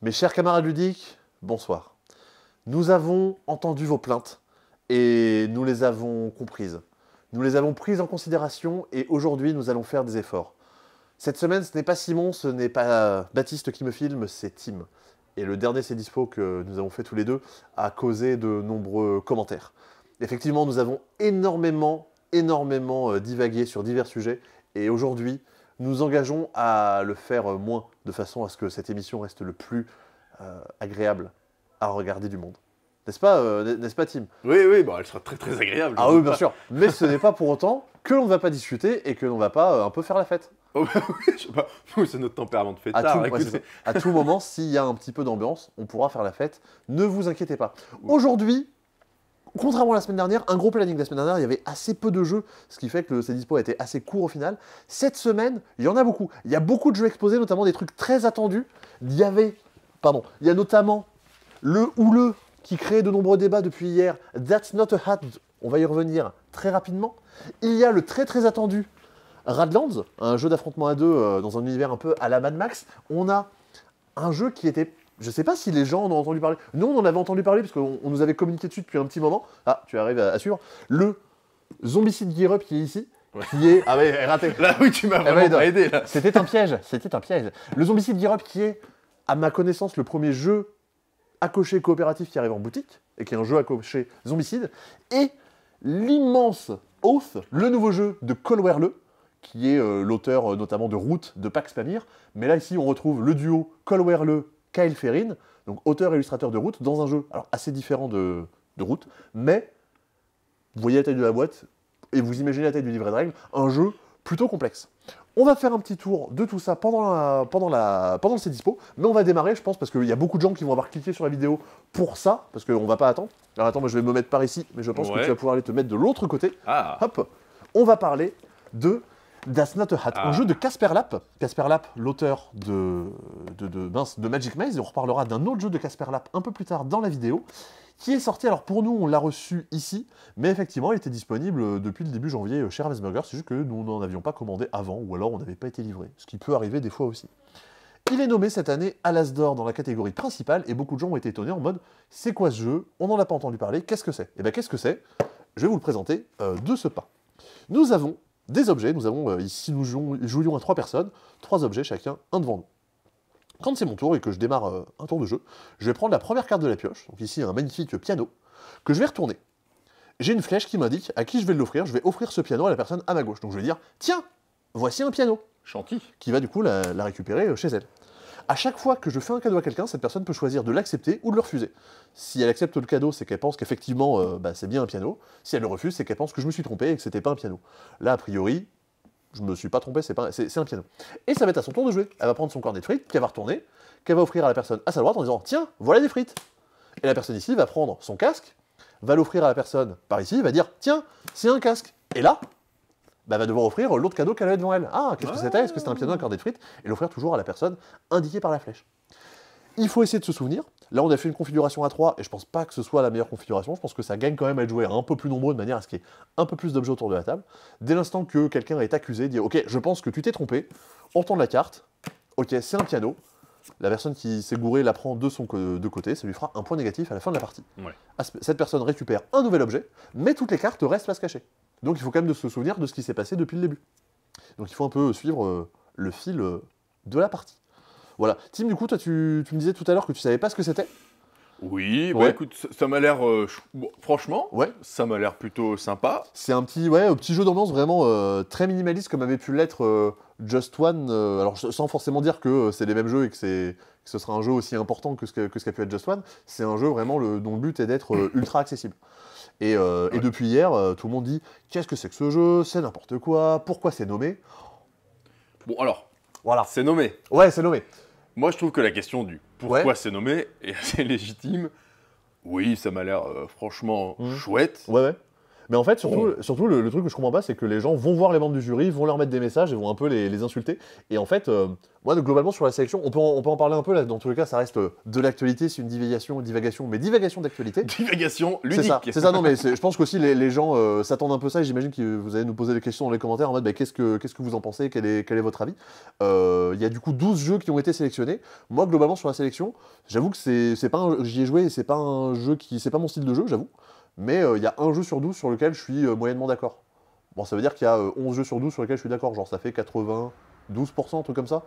Mes chers camarades ludiques, bonsoir. Nous avons entendu vos plaintes et nous les avons comprises. Nous les avons prises en considération et aujourd'hui nous allons faire des efforts. Cette semaine, ce n'est pas Simon, ce n'est pas Baptiste qui me filme, c'est Tim. Et le dernier C'est Dispo que nous avons fait tous les deux a causé de nombreux commentaires. Effectivement, nous avons énormément divagué sur divers sujets et aujourd'hui, nous engageons à le faire moins, de façon à ce que cette émission reste le plus agréable à regarder du monde. N'est-ce pas, Tim? Oui, bah, elle sera très agréable. Ah oui, bien sûr. Mais ce n'est pas pour autant que l'on ne va pas discuter et que l'on ne va pas un peu faire la fête. Oh, bah, oui, je sais pas, c'est notre tempérament de fêtard. À tout moment, s'il y a un petit peu d'ambiance, on pourra faire la fête. Ne vous inquiétez pas. Aujourd'hui, contrairement à la semaine dernière, un gros planning la semaine dernière, il y avait assez peu de jeux, ce qui fait que le C'est Dispo a été assez court au final. Cette semaine, il y en a beaucoup. Il y a beaucoup de jeux exposés, notamment des trucs très attendus. Il y a notamment le houleux qui crée de nombreux débats depuis hier, That's Not a Hat, on va y revenir très rapidement. Il y a le très attendu Radlands, un jeu d'affrontement à deux dans un univers un peu à la Mad Max. On a un jeu qui était... Je sais pas si les gens en ont entendu parler. Nous, on en avait entendu parler parce qu'on nous avait communiqué dessus depuis un petit moment. Ah, tu arrives à suivre. Le Zombicide Gear Up qui est ici, qui est... Ah ouais, raté. Là, oui, tu m'as vraiment pas aidé, là. C'était un piège. Le Zombicide Gear Up qui est, à ma connaissance, le premier jeu à cocher coopératif qui arrive en boutique, et qui est un jeu à cocher Zombicide, et l'immense Oath, le nouveau jeu de Colwerle, qui est l'auteur notamment de Root, de Pax Pamir. Mais là, ici, on retrouve le duo Colwerle Kyle Ferrin, donc auteur-illustrateur de Root, dans un jeu alors, assez différent de Root, mais vous voyez la taille de la boîte, et vous imaginez la taille du livret de règles, un jeu plutôt complexe. On va faire un petit tour de tout ça pendant le C'est Dispo, mais on va démarrer, je pense, parce qu'il y a beaucoup de gens qui vont avoir cliqué sur la vidéo pour ça, parce qu'on va pas attendre. Alors attends, moi je vais me mettre par ici, mais je pense que tu vas pouvoir aller te mettre de l'autre côté. Ah. Hop, on va parler de That's Not a Hat, un jeu de Casper Lap. Casper Lap, l'auteur de Magic Maze, et on reparlera d'un autre jeu de Casper Lap un peu plus tard dans la vidéo, qui est sorti, alors pour nous, on l'a reçu ici, mais effectivement, il était disponible depuis le début janvier chez Ravensburger, c'est juste que nous n'en avions pas commandé avant, ou alors on n'avait pas été livré, ce qui peut arriver des fois aussi. Il est nommé cette année à l'As d'Or dans la catégorie principale, et beaucoup de gens ont été étonnés en mode « C'est quoi ce jeu? On n'en a pas entendu parler, qu'est-ce que c'est ?» Et bien qu'est-ce que c'est? Je vais vous le présenter de ce pas. Nous avons des objets, ici nous jouions à 3 personnes, 3 objets chacun, un devant nous. Quand c'est mon tour et que je démarre un tour de jeu, je vais prendre la première carte de la pioche, donc ici un magnifique piano, que je vais retourner. J'ai une flèche qui m'indique à qui je vais l'offrir, je vais offrir ce piano à la personne à ma gauche. Donc je vais dire, tiens, voici un piano. Gentil. Qui va du coup la récupérer chez elle. À chaque fois que je fais un cadeau à quelqu'un, cette personne peut choisir de l'accepter ou de le refuser. Si elle accepte le cadeau, c'est qu'elle pense qu'effectivement c'est bien un piano. Si elle le refuse, c'est qu'elle pense que je me suis trompé et que c'était pas un piano. Là, a priori, je me suis pas trompé, c'est un piano. Et ça va être à son tour de jouer. Elle va prendre son cornet de frites, qu'elle va retourner, qu'elle va offrir à la personne à sa droite en disant « Tiens, voilà des frites !» Et la personne ici va prendre son casque, va l'offrir à la personne par ici, va dire « Tiens, c'est un casque !» Et là, elle va devoir offrir l'autre cadeau qu'elle avait devant elle. Ah, qu'est-ce que c'était? Est-ce que c'était un piano, un cornet de frites? Et l'offrir toujours à la personne indiquée par la flèche. Il faut essayer de se souvenir. Là, on a fait une configuration à 3, et je pense pas que ce soit la meilleure configuration. Je pense que ça gagne quand même à être joué un peu plus nombreux, de manière à ce qu'il y ait un peu plus d'objets autour de la table. Dès l'instant que quelqu'un est accusé, dire « Ok, je pense que tu t'es trompé », on tourne la carte. Ok, c'est un piano. La personne qui s'est gourée la prend de côté, ça lui fera un point négatif à la fin de la partie. Ouais. Cette personne récupère un nouvel objet, mais toutes les cartes restent face cachée. Donc il faut quand même se souvenir de ce qui s'est passé depuis le début. Donc il faut un peu suivre le fil de la partie. Voilà. Tim, du coup, toi, tu me disais tout à l'heure que tu savais pas ce que c'était. Oui, Ouais. bah écoute, ça m'a l'air... franchement, Ouais. ça m'a l'air plutôt sympa. C'est un petit jeu d'ambiance vraiment très minimaliste, comme avait pu l'être Just One. Alors, sans forcément dire que c'est les mêmes jeux et que ce sera un jeu aussi important que ce qu'a pu être Just One. C'est un jeu vraiment dont le but est d'être ultra accessible. Et depuis hier, tout le monde dit « Qu'est-ce que c'est que ce jeu? C'est n'importe quoi. Pourquoi c'est nommé ?» Bon, alors, Voilà. c'est nommé. Ouais, c'est nommé. Moi, je trouve que la question du pourquoi c'est nommé est assez légitime. Oui, ça m'a l'air franchement chouette. Ouais. Mais en fait, surtout le truc que je comprends pas, c'est que les gens vont voir les membres du jury, vont leur mettre des messages et vont un peu les insulter. Et en fait, moi, globalement, sur la sélection, on peut en parler un peu, là. Dans tous les cas, ça reste de l'actualité, c'est une divagation, mais divagation d'actualité. Divagation ludique. C'est ça, non, mais je pense qu'aussi les gens s'attendent un peu à ça, et j'imagine que vous allez nous poser des questions dans les commentaires en mode, bah, qu'est-ce que vous en pensez, quel est votre avis. Il y a du coup 12 jeux qui ont été sélectionnés. Moi, globalement, sur la sélection, j'avoue que c'est pas j'y ai joué, et c'est pas un jeu c'est pas mon style de jeu, j'avoue. Mais il y a un jeu sur 12 sur lequel je suis moyennement d'accord. Bon, ça veut dire qu'il y a 11 jeux sur 12 sur lesquels je suis d'accord, genre ça fait 92%, un truc comme ça.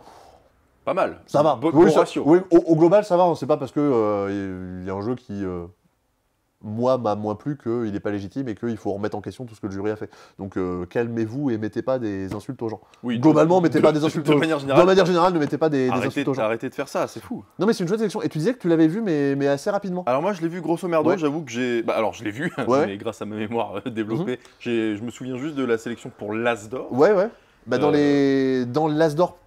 Pas mal. Ça va. Bon ratio. Oui, au global, ça va, hein. C'est pas parce que y a un jeu qui, moi, m'a moins plu qu'il n'est pas légitime et qu'il faut remettre en question tout ce que le jury a fait. Donc calmez-vous et mettez pas des insultes aux gens. Oui, globalement, mettez pas des insultes aux gens. De manière générale, ne mettez pas des insultes aux gens. Arrêtez de faire ça, c'est fou. Non, mais c'est une chouette sélection. Et tu disais que tu l'avais vu, mais assez rapidement. Alors moi, je l'ai vu grosso merdo, j'avoue que j'ai... Bah alors, je l'ai vu, ouais. mais grâce à ma mémoire développée, je me souviens juste de la sélection pour l'As d'Or. Ouais. Bah dans l'As d'Or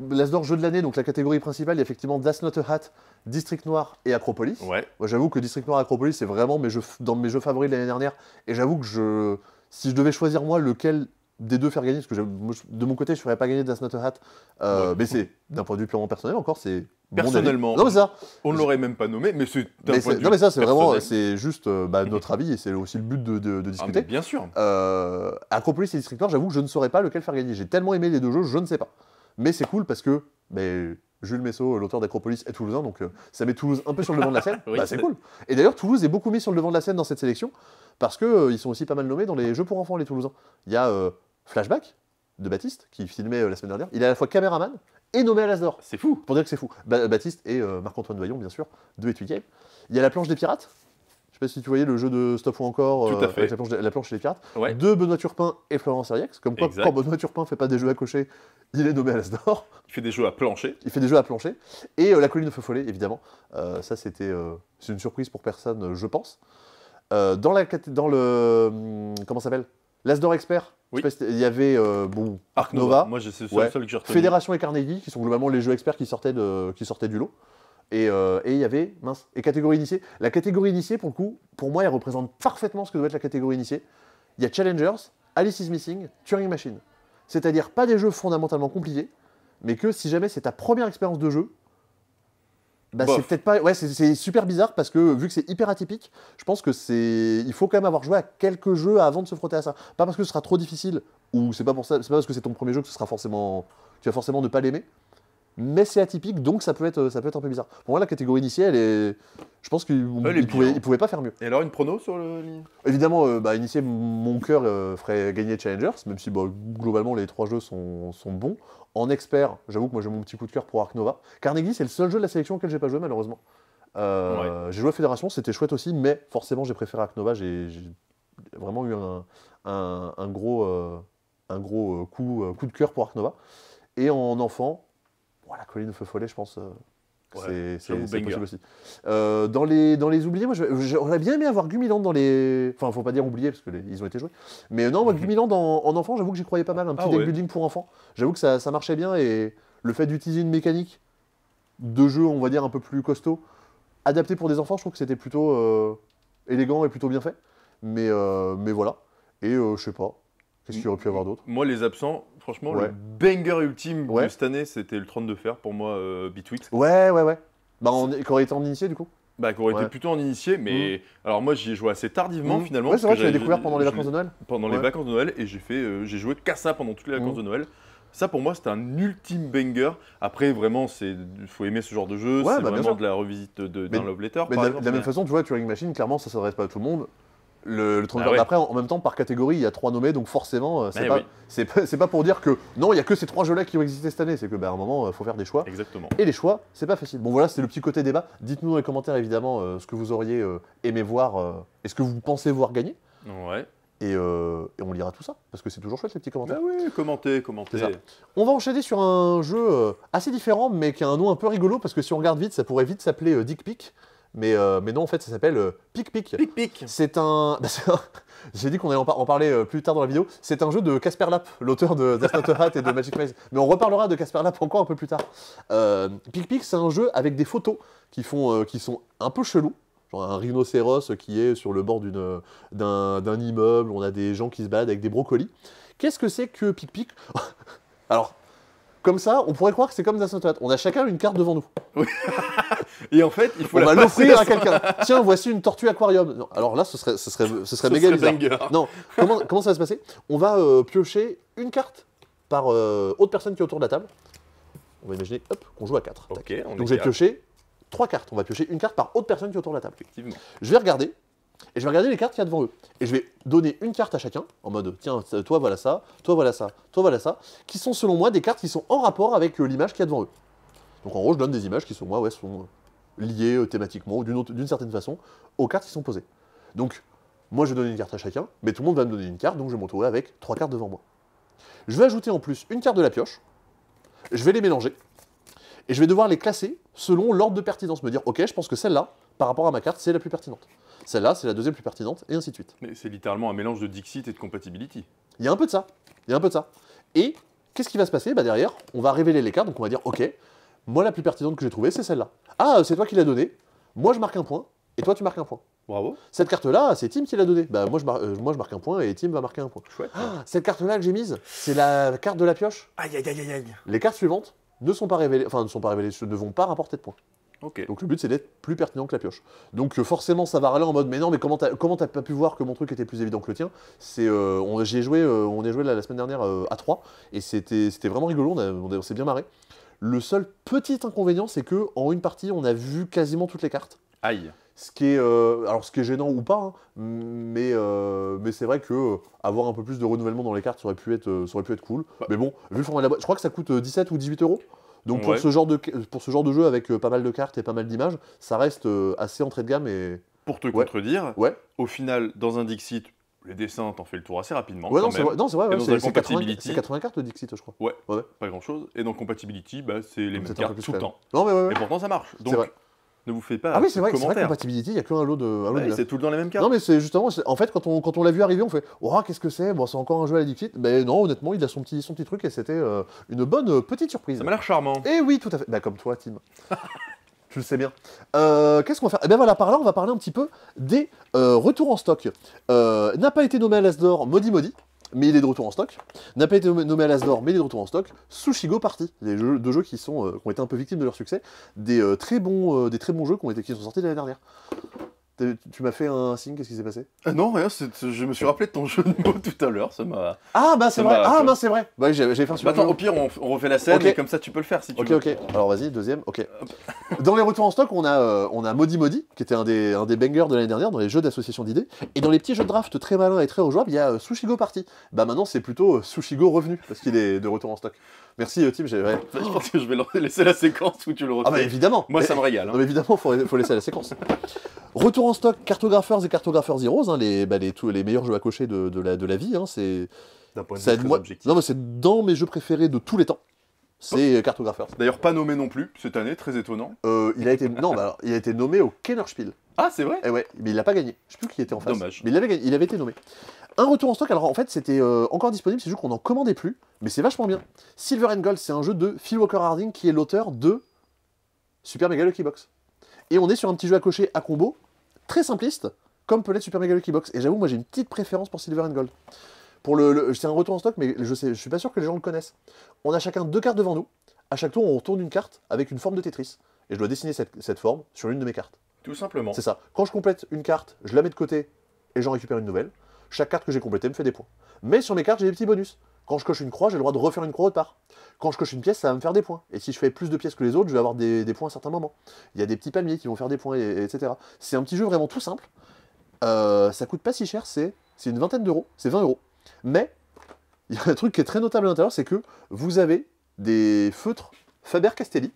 jeu de l'année, donc la catégorie principale, il y a effectivement Das Not a Hat, District Noir et Acropolis. Ouais. Moi, j'avoue que District Noir et Acropolis, c'est vraiment dans mes jeux favoris de l'année dernière. Et j'avoue que si je devais choisir moi lequel des deux faire gagner, parce que de mon côté, je ne ferais pas gagner Das Not a Hat, mais c'est d'un point de vue purement personnel encore, c'est personnellement. Non, mais ça, on ne l'aurait même pas nommé, mais c'est d'un point de vue non, mais ça, c'est personnel. vraiment, c'est juste notre avis et c'est aussi le but de discuter. Ah, bien sûr. Acropolis et District Noir, j'avoue que je ne saurais pas lequel faire gagner. J'ai tellement aimé les deux jeux, je ne sais pas. Mais c'est cool parce que Jules Messot, l'auteur d'Acropolis, est toulousain, donc ça met Toulouse un peu sur le devant de la scène. Oui, c'est cool. Et d'ailleurs, Toulouse est beaucoup mis sur le devant de la scène dans cette sélection parce qu'ils sont aussi pas mal nommés dans les jeux pour enfants, les Toulousains. Il y a Flashback de Baptiste, qui filmait la semaine dernière. Il est à la fois caméraman et nommé à l'As d'Or. C'est fou. Pour dire que c'est fou. Baptiste et Marc-Antoine Doyon, bien sûr, de Etuy Game. Il y a La Planche des Pirates. Je sais pas si tu voyais le jeu de Stop ou encore, tout à fait. avec la planche chez les pirates, ouais. De Benoît Turpin et Florence Seriex. Comme quoi, quand Benoît Turpin fait pas des jeux à cocher, il est nommé à l'As d'Or. Il fait des jeux à plancher. Et La Colline de Feu Follet, évidemment. Ça, c'est une surprise pour personne, je pense. Dans le... comment ça s'appelle, l'As d'Or Expert. Oui. Il y avait Ark Nova. Moi, c'est le seul que j'ai retenu. Fédération et Carnegie, qui sont globalement les jeux experts qui sortaient du lot. Et il y avait, catégorie initiée. La catégorie initiée, pour le coup, pour moi, elle représente parfaitement ce que doit être la catégorie initiée. Il y a Challengers, Alice is Missing, Turing Machine. C'est-à-dire pas des jeux fondamentalement compliqués, mais que si jamais c'est ta première expérience de jeu, c'est peut-être pas... Ouais, c'est super bizarre parce que, vu que c'est hyper atypique, je pense que il faut quand même avoir joué à quelques jeux avant de se frotter à ça. Pas parce que ce sera trop difficile, ou c'est pas parce que c'est ton premier jeu que tu vas forcément ne pas l'aimer. Mais c'est atypique, donc ça peut être un peu bizarre. Pour moi, la catégorie initiée, je pense qu'il pouvait pas faire mieux. Et alors, une prono sur le... Évidemment, initié, mon cœur ferait gagner Challengers, même si globalement les trois jeux sont bons. En expert, j'avoue que moi j'ai mon petit coup de cœur pour Ark Nova. Carnegie, c'est le seul jeu de la sélection auquel j'ai pas joué, malheureusement. J'ai joué à Fédération, c'était chouette aussi, mais forcément j'ai préféré Ark Nova. J'ai vraiment eu un gros coup de cœur pour Ark Nova. Et en enfant, La Colline de Feu Follet, je pense, c'est possible aussi. Dans les oubliés, moi j'aurais bien aimé avoir Gumiland dans les... Enfin, faut pas dire oubliés, parce qu'ils ont été joués. Mais non, moi Gumiland en enfant, j'avoue que j'y croyais pas mal. Un petit deck building pour enfants. J'avoue que ça marchait bien, et le fait d'utiliser une mécanique de jeu, on va dire, un peu plus costaud, adapté pour des enfants, je trouve que c'était plutôt élégant et plutôt bien fait. Mais voilà. Et je sais pas. Qu'est-ce qu'il y aurait pu y avoir d'autre? Moi, les absents, franchement, le banger ultime de cette année, c'était le Trône de Fer, pour moi, Bitwix. Ouais. Qui aurait été en initié, du coup? Qui aurait été plutôt en initié, mais... Alors moi, j'y ai joué assez tardivement, finalement. Ouais, c'est vrai que tu l'as découvert pendant les vacances de Noël. Pendant les vacances de Noël, et j'ai joué qu'à ça pendant toutes les vacances de Noël. Ça, pour moi, c'était un ultime banger. Après, vraiment, il faut aimer ce genre de jeu. C'est vraiment de la revisite d'un Love Letter, mais de la même façon, tu vois, Turing Machine, clairement, ça s'adresse pas à tout le monde. Le Trône de Fer d'après, en même temps, par catégorie, il y a 3 nommés, donc forcément, c'est pas pour dire que non, il y a que ces 3 jeux-là qui ont existé cette année, c'est que à un moment, il faut faire des choix. Exactement. Et les choix, c'est pas facile. Bon, voilà, c'est le petit côté débat. Dites-nous dans les commentaires, évidemment, ce que vous auriez aimé voir, et ce que vous pensez voir gagner. Ouais. Et on lira tout ça, parce que c'est toujours chouette, les petits commentaires. Bah oui, commentez. On va enchaîner sur un jeu assez différent, mais qui a un nom un peu rigolo, parce que si on regarde vite, ça pourrait vite s'appeler Dick Pic. Mais non, en fait, ça s'appelle Pic Pic. Pic Pic. C'est un... J'ai dit qu'on allait en parler plus tard dans la vidéo. C'est un jeu de Casper Lap, l'auteur de Das Not a Hat et de Magic Maze. Mais on reparlera de Casper Lap encore un peu plus tard. Pic Pic, c'est un jeu avec des photos qui sont un peu chelous. genre un rhinocéros qui est sur le bord d'un immeuble, on a des gens qui se baladent avec des brocolis. Qu'est-ce que c'est que Pic-Pic? Alors, comme ça, on pourrait croire que c'est comme Saint On a chacun une carte devant nous. Oui. Et en fait, il faut on va l'offrir à quelqu'un. Tiens, voici une tortue aquarium. Non, alors là, ce serait méga bizarre. Banger. Non, comment ça va se passer? On va piocher une carte par autre personne qui est autour de la table. On va imaginer qu'on joue à 4. Okay, donc je vais piocher 3 cartes. On va piocher une carte par autre personne qui est autour de la table. Effectivement. Je vais regarder. Et je vais regarder les cartes qu'il y a devant eux. Et je vais donner une carte à chacun, en mode, tiens, toi voilà ça, toi voilà ça, toi voilà ça, qui sont selon moi des cartes qui sont en rapport avec l'image qu'il y a devant eux. Donc en gros, je donne des images qui sont, sont liées thématiquement ou d'une certaine façon aux cartes qui sont posées. Donc, moi je vais donner une carte à chacun, mais tout le monde va me donner une carte, donc je vais me retrouver avec 3 cartes devant moi. Je vais ajouter en plus une carte de la pioche, je vais les mélanger, et je vais devoir les classer selon l'ordre de pertinence, me dire, ok, je pense que celle-là, par rapport à ma carte, c'est la plus pertinente. Celle-là, c'est la deuxième plus pertinente, et ainsi de suite. Mais c'est littéralement un mélange de Dixit et de Compatibility. Il y a un peu de ça. Et qu'est-ce qui va se passer? Derrière, on va révéler les cartes, donc on va dire, ok, moi la plus pertinente que j'ai trouvée, c'est celle-là. Ah, c'est toi qui l'as donnée, moi je marque un point, et toi tu marques un point. Bravo. Cette carte-là, c'est Tim qui l'a donnée. Moi je marque un point, et Tim va marquer un point. Chouette. Cette carte-là que j'ai mise, c'est la carte de la pioche. Aïe, aïe, aïe, aïe, aïe. Les cartes suivantes ne sont pas révélées, ne vont pas rapporter de points. Okay. Donc le but c'est d'être plus pertinent que la pioche. Donc forcément ça va râler en mode mais non mais comment t'as pas pu voir que mon truc était plus évident que le tien? On a joué la semaine dernière à 3 et c'était vraiment rigolo, on s'est bien marré. Le seul petit inconvénient c'est que en une partie on a vu quasiment toutes les cartes. Aïe. Ce qui est gênant ou pas, hein, mais c'est vrai que avoir un peu plus de renouvellement dans les cartes ça aurait pu être cool. Ouais. Mais bon, vu le format de la boîte, je crois que ça coûte 17 ou 18 €. Donc pour ce genre de jeu avec pas mal de cartes et pas mal d'images, ça reste assez entrée de gamme et... Pour te contredire, au final, dans un Dixit, les dessins, t'en fais le tour assez rapidement. Ouais, non, c'est vrai. C'est 80 cartes le Dixit, je crois. Ouais, pas grand-chose. Et dans Compatibility, c'est les mêmes cartes tout le temps. Non, mais et pourtant, ça marche. Donc, ne vous faites pas c'est vrai, Compatibility, il n'y a qu'un lot de... c'est tout le temps les mêmes cartes. Non, mais c'est justement... En fait, quand on l'a vu arriver, on fait « Oh, qu'est-ce que c'est? Bon, c'est encore un jeu à la Dixit. » Mais non, honnêtement, il a son petit truc et c'était une bonne petite surprise. Ça m'a l'air charmant. Et oui, tout à fait. Comme toi, Tim. Je le sais bien. Qu'est-ce qu'on va faire? Eh bien voilà, par là, on va parler un petit peu des retours en stock. N'a pas été nommé à l'As d'Or Modi, mais il est de retour en stock. N'a pas été nommé à l'As d'Or, mais il est de retour en stock. Sushigo Party, deux jeux qui ont été un peu victimes de leur succès. Des très bons jeux qui sont sortis l'année dernière. Tu m'as fait un signe, qu'est-ce qui s'est passé? Non, rien, je me suis rappelé de ton jeu de mots tout à l'heure, ça m'a... Ah c'est vrai, c'est vrai. J'avais fait un super attends, au pire, on refait la scène, et comme ça tu peux le faire si tu veux. Ok, alors vas-y, deuxième, ok. Dans les retours en stock, on a Modi, qui était un des bangers de l'année dernière, dans les jeux d'association d'idées, et dans les petits jeux de draft très malins et très rejouables, il y a Sushigo Party. Maintenant c'est plutôt Sushigo Revenu, parce qu'il est de retour en stock. Merci Tim, je pense que je vais laisser la séquence où tu le refais. Évidemment. Moi ça me régale. Non mais évidemment, faut laisser la séquence. Retour en stock, Cartographers et Cartographers Heroes, les meilleurs jeux à cocher de la vie. C'est d'un point de vue très objectif. Non mais c'est dans mes jeux préférés de tous les temps. C'est Cartographers. D'ailleurs pas nommé non plus cette année, très étonnant. Il a été nommé au Kennerspiel. Ah c'est vrai? Ouais, mais il l'a pas gagné. Je sais plus qui était en face. Dommage. Mais il avait été nommé. Un retour en stock, alors en fait c'était encore disponible, c'est juste qu'on n'en commandait plus, mais c'est vachement bien. Silver and Gold, c'est un jeu de Phil Walker Harding qui est l'auteur de Super Mega Lucky Box. Et on est sur un petit jeu à cocher à combo, très simpliste, comme peut l'être Super Mega Lucky Box. Et j'avoue, moi j'ai une petite préférence pour Silver and Gold. C'est un retour en stock, mais je suis pas sûr que les gens le connaissent. On a chacun 2 cartes devant nous. À chaque tour, on retourne une carte avec une forme de Tetris. Et je dois dessiner cette forme sur l'une de mes cartes. Tout simplement. C'est ça. Quand je complète une carte, je la mets de côté et j'en récupère une nouvelle. Chaque carte que j'ai complétée me fait des points. Mais sur mes cartes, j'ai des petits bonus. Quand je coche une croix, j'ai le droit de refaire une croix autre part. Quand je coche une pièce, ça va me faire des points. Et si je fais plus de pièces que les autres, je vais avoir des points à certains moments. Il y a des petits palmiers qui vont faire des points, etc. C'est un petit jeu vraiment tout simple. Ça coûte pas si cher, c'est une vingtaine d'euros, c'est 20 €. Mais, il y a un truc qui est très notable à l'intérieur, c'est que vous avez des feutres Faber-Castelli.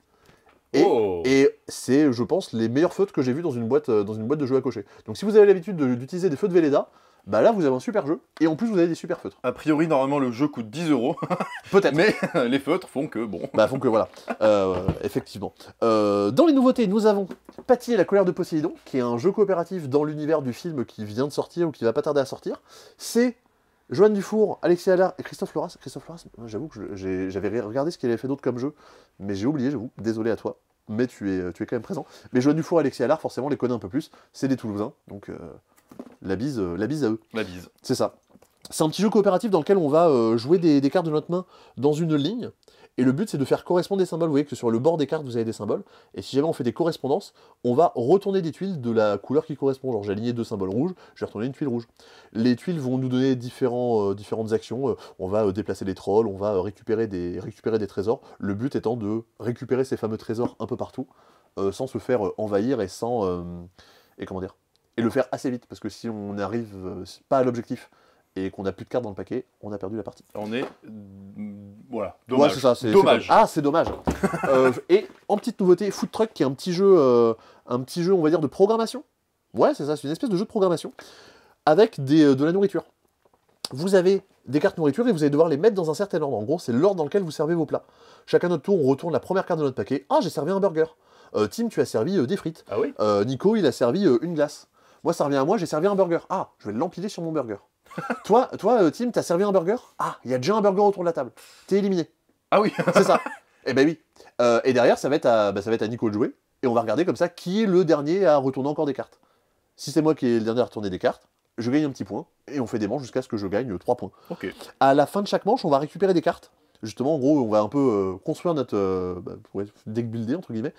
Et c'est, je pense, les meilleurs feutres que j'ai vus dans une boîte de jeux à cocher. Donc si vous avez l'habitude d'utiliser des feutres Velleda, là vous avez un super jeu, et en plus vous avez des super feutres. A priori, normalement le jeu coûte 10 €. Peut-être. Mais les feutres font que, bon... Font que, voilà. Effectivement. Dans les nouveautés, nous avons Patty et la colère de Poséidon, qui est un jeu coopératif dans l'univers du film qui vient de sortir, ou qui va pas tarder à sortir. C'est Joanne Dufour, Alexis Allard et Christophe Loras. Christophe Loras, j'avoue que j'avais regardé ce qu'il avait fait d'autre comme jeu, mais j'ai oublié, j'avoue. Désolé à toi. mais tu es quand même présent. Mais Joanne Dufour et Alexis Allard, forcément, les connaît un peu plus. C'est des Toulousains, donc la bise à eux. La bise. C'est ça. C'est un petit jeu coopératif dans lequel on va jouer des cartes de notre main dans une ligne. Et le but, c'est de faire correspondre des symboles. Vous voyez que sur le bord des cartes, vous avez des symboles. Et si jamais on fait des correspondances, on va retourner des tuiles de la couleur qui correspond. Genre, j'ai aligné 2 symboles rouges, je vais retourner une tuile rouge. Les tuiles vont nous donner différentes actions. On va déplacer les trolls, on va récupérer des trésors. Le but étant de récupérer ces fameux trésors un peu partout, sans se faire envahir et et le faire assez vite. Parce que si on n'arrive pas à l'objectif, et qu'on n'a plus de cartes dans le paquet, on a perdu la partie. On est... Voilà, dommage. Ouais, c'est ça, dommage. C'est dommage. Et en petite nouveauté, Food Truck, qui est un petit jeu, on va dire, de programmation. Ouais, c'est ça, c'est une espèce de jeu de programmation, avec de la nourriture. Vous avez des cartes nourriture et vous allez devoir les mettre dans un certain ordre. En gros, c'est l'ordre dans lequel vous servez vos plats. Chacun notre tour, on retourne la première carte de notre paquet. Ah, j'ai servi un burger. Tim, tu as servi des frites. Ah oui. Nico, il a servi une glace. Moi, ça revient à moi, j'ai servi un burger. Ah, je vais l'empiler sur mon burger. Toi, Tim, t'as servi un burger? Ah, il y a déjà un burger autour de la table. T'es éliminé. Ah oui. C'est ça. Eh ben oui. Et derrière, ça va être à Nico de jouer. Et on va regarder comme ça qui est le dernier à retourner encore des cartes. Si c'est moi qui est le dernier à retourner des cartes, je gagne un petit point. Et on fait des manches jusqu'à ce que je gagne 3 points. Ok. À la fin de chaque manche, on va récupérer des cartes. Justement, en gros, on va un peu construire notre deck builder, entre guillemets.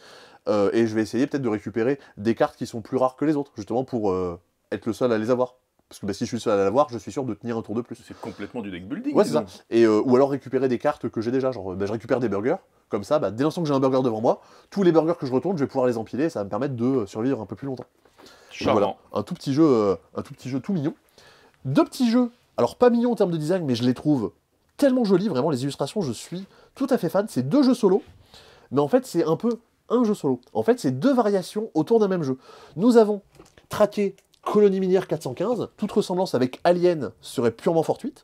Et je vais essayer peut-être de récupérer des cartes qui sont plus rares que les autres, justement pour être le seul à les avoir. Parce que si je suis seul à l'avoir, je suis sûr de tenir un tour de plus. C'est complètement du deck building. Ouais, c'est ça. Et, ou alors récupérer des cartes que j'ai déjà. Genre, je récupère des burgers. Comme ça, dès l'instant que j'ai un burger devant moi, tous les burgers que je retourne, je vais pouvoir les empiler. Et ça va me permettre de survivre un peu plus longtemps. Charmant. Voilà, un tout petit jeu tout mignon. 2 petits jeux. Alors, pas mignons en termes de design, mais je les trouve tellement jolis. Vraiment, les illustrations, je suis tout à fait fan. C'est 2 jeux solo. Mais en fait, c'est un peu un jeu solo. En fait, c'est 2 variations autour d'un même jeu. Nous avons traqué Colonie minière 415, toute ressemblance avec Alien serait purement fortuite.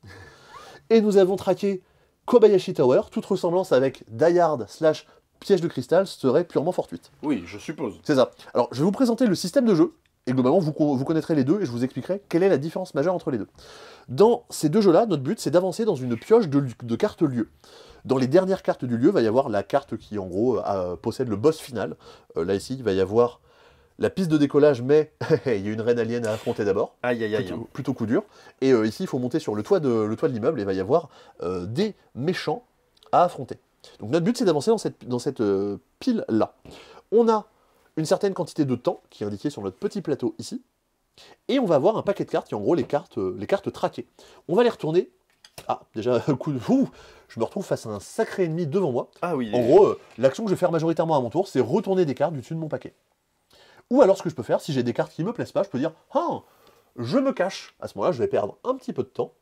Et nous avons traqué Kobayashi Tower, toute ressemblance avec Die Hard / Piège de cristal serait purement fortuite. Oui, je suppose. C'est ça. Alors, je vais vous présenter le système de jeu, et globalement, vous connaîtrez les deux, et je vous expliquerai quelle est la différence majeure entre les deux. Dans ces 2 jeux-là, notre but, c'est d'avancer dans une pioche de cartes lieu. Dans les dernières cartes du lieu, il va y avoir la carte qui, en gros, possède le boss final. Là, ici, il va y avoir la piste de décollage, mais il y a une reine alien à affronter d'abord. Aïe, aïe, aïe. Plutôt coup dur. Et ici, il faut monter sur le toit de l'immeuble et il va y avoir des méchants à affronter. Donc notre but, c'est d'avancer dans cette pile-là. On a une certaine quantité de temps qui est indiquée sur notre petit plateau ici. Et on va avoir un paquet de cartes qui est en gros les cartes traquées. On va les retourner. Ah, déjà, coup de fou, je me retrouve face à un sacré ennemi devant moi. Ah oui. En gros, l'action que je vais faire majoritairement à mon tour, c'est retourner des cartes du dessus de mon paquet. Ou alors, ce que je peux faire, si j'ai des cartes qui ne me plaisent pas, je peux dire « Ah, je me cache ». À ce moment-là, je vais perdre un petit peu de temps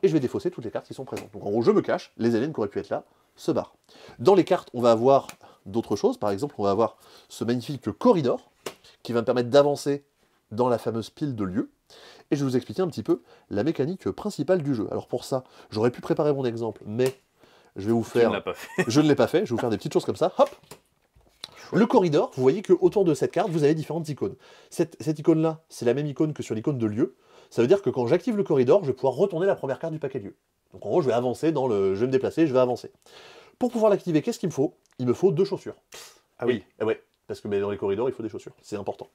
et je vais défausser toutes les cartes qui sont présentes. Donc en gros, je me cache, les aliens qui auraient pu être là se barrent. Dans les cartes, on va avoir d'autres choses. Par exemple, on va avoir ce magnifique corridor qui va me permettre d'avancer dans la fameuse pile de lieux. Et je vais vous expliquer un petit peu la mécanique principale du jeu. Alors pour ça, j'aurais pu préparer mon exemple, mais je vais vous faire... Tu ne l'as pas fait. Je ne l'ai pas fait, je vais vous faire des petites choses comme ça. Hop. Le corridor, vous voyez qu'autour de cette carte, vous avez différentes icônes. Cette icône-là, c'est la même icône que sur l'icône de lieu. Ça veut dire que quand j'active le corridor, je vais pouvoir retourner la première carte du paquet de lieu. Donc en gros, je vais avancer je vais me déplacer, je vais avancer. Pour pouvoir l'activer, qu'est-ce qu'il me faut? Il me faut 2 chaussures. Ah oui. Ouais, parce que dans les corridors, il faut des chaussures. C'est important.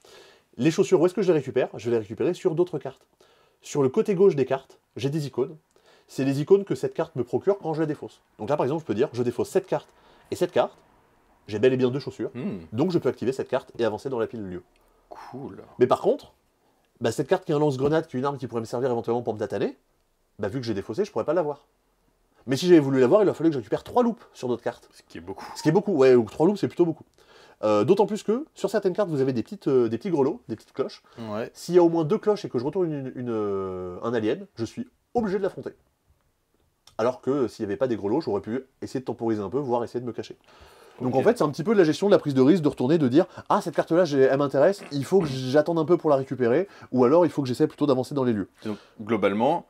Les chaussures, où est-ce que je les récupère? Je vais les récupérer sur d'autres cartes. Sur le côté gauche des cartes, j'ai des icônes. C'est les icônes que cette carte me procure quand je la défausse. Donc là, par exemple, je peux dire, je défausse cette carte et cette carte. J'ai bel et bien 2 chaussures, donc je peux activer cette carte et avancer dans la pile de lieu. Cool. Mais par contre, cette carte qui est un lance-grenade, qui est une arme qui pourrait me servir éventuellement pour me tataner, vu que j'ai défaussé, je pourrais pas l'avoir. Mais si j'avais voulu l'avoir, il aurait fallu que je récupère 3 loops sur d'autres cartes. Ce qui est beaucoup. Ce qui est beaucoup, ouais, 3 loops c'est plutôt beaucoup. D'autant plus que, sur certaines cartes, vous avez des petits grelots, des petites cloches. Ouais. S'il y a au moins 2 cloches et que je retourne un alien, je suis obligé de l'affronter. Alors que s'il n'y avait pas des grelots, j'aurais pu essayer de temporiser un peu, voire essayer de me cacher. Donc en fait, c'est un petit peu de la gestion de la prise de risque, de retourner, de dire « Ah, cette carte-là, elle m'intéresse, il faut que j'attende un peu pour la récupérer, ou alors il faut que j'essaie plutôt d'avancer dans les lieux. » Donc globalement,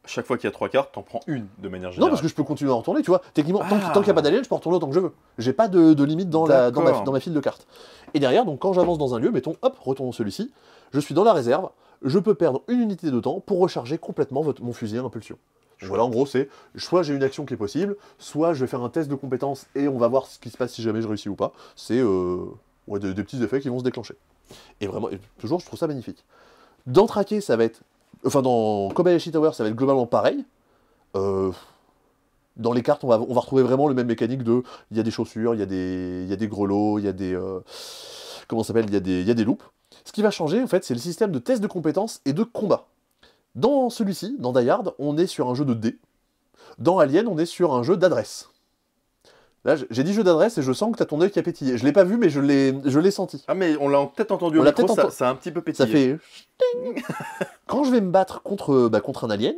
chaque fois qu'il y a 3 cartes, t'en prends une de manière générale. Non, parce que je peux continuer à en retourner, tu vois. Techniquement, tant qu'il n'y a pas d'alien, je peux en retourner autant que je veux. J'ai pas de limite dans ma file de cartes. Et derrière, donc quand j'avance dans un lieu, mettons, hop, retournons celui-ci, je suis dans la réserve, je peux perdre une unité de temps pour recharger complètement mon fusil à impulsion. Voilà, en gros, c'est soit j'ai une action qui est possible, soit je vais faire un test de compétences et on va voir ce qui se passe si jamais je réussis ou pas. C'est des petits effets qui vont se déclencher. Et vraiment, toujours, je trouve ça magnifique. Dans Traqué, ça va être... Enfin, dans Kobayashi Tower, ça va être globalement pareil. Dans les cartes, on va retrouver vraiment le même mécanique de... Il y a des chaussures, il y a des grelots, il y a des... comment ça s'appelle? Il y a des loupes. Ce qui va changer, en fait, c'est le système de test de compétences et de combat. Dans celui-ci, dans Die Hard, on est sur un jeu de dés. Dans Alien, on est sur un jeu d'adresse. Là, j'ai dit jeu d'adresse et je sens que t'as ton œil qui a pétillé. Je l'ai pas vu, mais je l'ai senti. Ah, mais on l'a peut-être entendu au micro, ça a un petit peu pétillé. Ça fait... Quand je vais me battre contre un alien,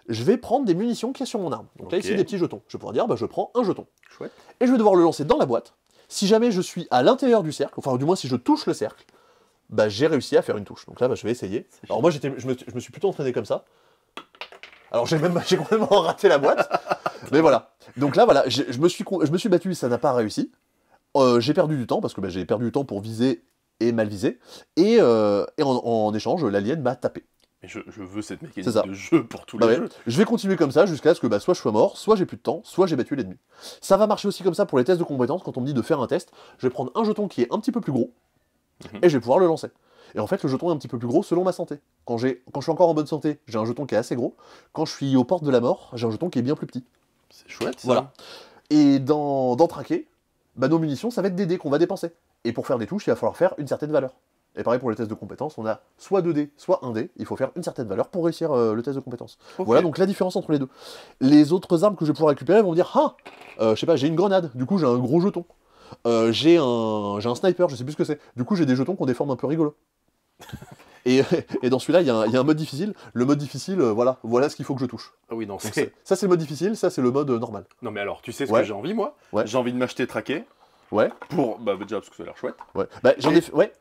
je vais prendre des munitions qu'il y a sur mon arme. Donc là, ici, des petits jetons. Je vais pouvoir dire, je prends un jeton. Chouette. Et je vais devoir le lancer dans la boîte. Si jamais je suis à l'intérieur du cercle, enfin, du moins, si je touche le cercle, j'ai réussi à faire une touche. Donc là, je vais essayer. Alors moi, je me suis plutôt entraîné comme ça. Alors j'ai complètement raté la boîte. Mais voilà. Donc là, voilà, je me suis battu, ça n'a pas réussi. J'ai perdu du temps, parce que j'ai perdu du temps pour viser et mal viser. Et en échange, l'alien m'a tapé. Mais je veux cette mécanique de jeu pour tous les jeux. Je vais continuer comme ça jusqu'à ce que soit je sois mort, soit j'ai plus de temps, soit j'ai battu l'ennemi. Ça va marcher aussi comme ça pour les tests de compétences. Quand on me dit de faire un test, je vais prendre un jeton qui est un petit peu plus gros, et je vais pouvoir le lancer. Et en fait, le jeton est un petit peu plus gros selon ma santé. Quand je suis encore en bonne santé, j'ai un jeton qui est assez gros. Quand je suis aux portes de la mort, j'ai un jeton qui est bien plus petit. C'est chouette, ça. Voilà. Et dans Traqué, nos munitions, ça va être des dés qu'on va dépenser. Et pour faire des touches, il va falloir faire une certaine valeur. Et pareil pour les tests de compétences, on a soit 2 dés, soit 1 dé. Il faut faire une certaine valeur pour réussir le test de compétences. Okay. Voilà donc la différence entre les deux. Les autres armes que je vais pouvoir récupérer vont me dire, je sais pas, j'ai une grenade, du coup j'ai un gros jeton. J'ai un sniper, je sais plus ce que c'est. Du coup j'ai des jetons qui ont des formes un peu rigolos. Et dans celui-là, il y a un mode difficile. Le mode difficile, voilà ce qu'il faut que je touche. Ah oui, non, ça c'est le mode difficile, ça c'est le mode normal. Non mais alors, tu sais ce que j'ai envie, moi? J'ai envie de m'acheter Traqué. Ouais. Pour, déjà parce que ça a l'air chouette. Ouais. J'en ai fait, ouais.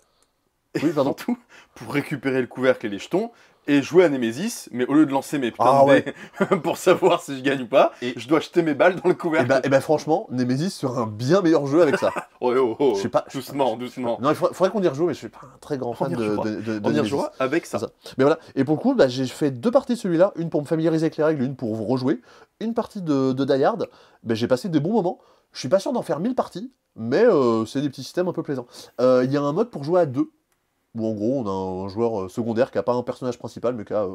Oui, pardon. Tout pour récupérer le couvercle et les jetons et jouer à Nemesis, mais au lieu de lancer mes putains de dés pour savoir si je gagne ou pas, je dois jeter mes balles dans le couvercle. Et franchement, Nemesis sera un bien meilleur jeu avec ça. Je sais pas, doucement. Non, il faudrait qu'on y rejoue, mais je suis pas un très grand fan de on y rejouera avec ça. Mais voilà. Et pour le coup, j'ai fait 2 parties de celui-là, une pour me familiariser avec les règles, une pour rejouer. Une partie de Die Hard, j'ai passé des bons moments. Je suis pas sûr d'en faire 1000 parties, mais c'est des petits systèmes un peu plaisants. Il y a un mode pour jouer à 2. Où en gros on a un joueur secondaire qui n'a pas un personnage principal mais qui a,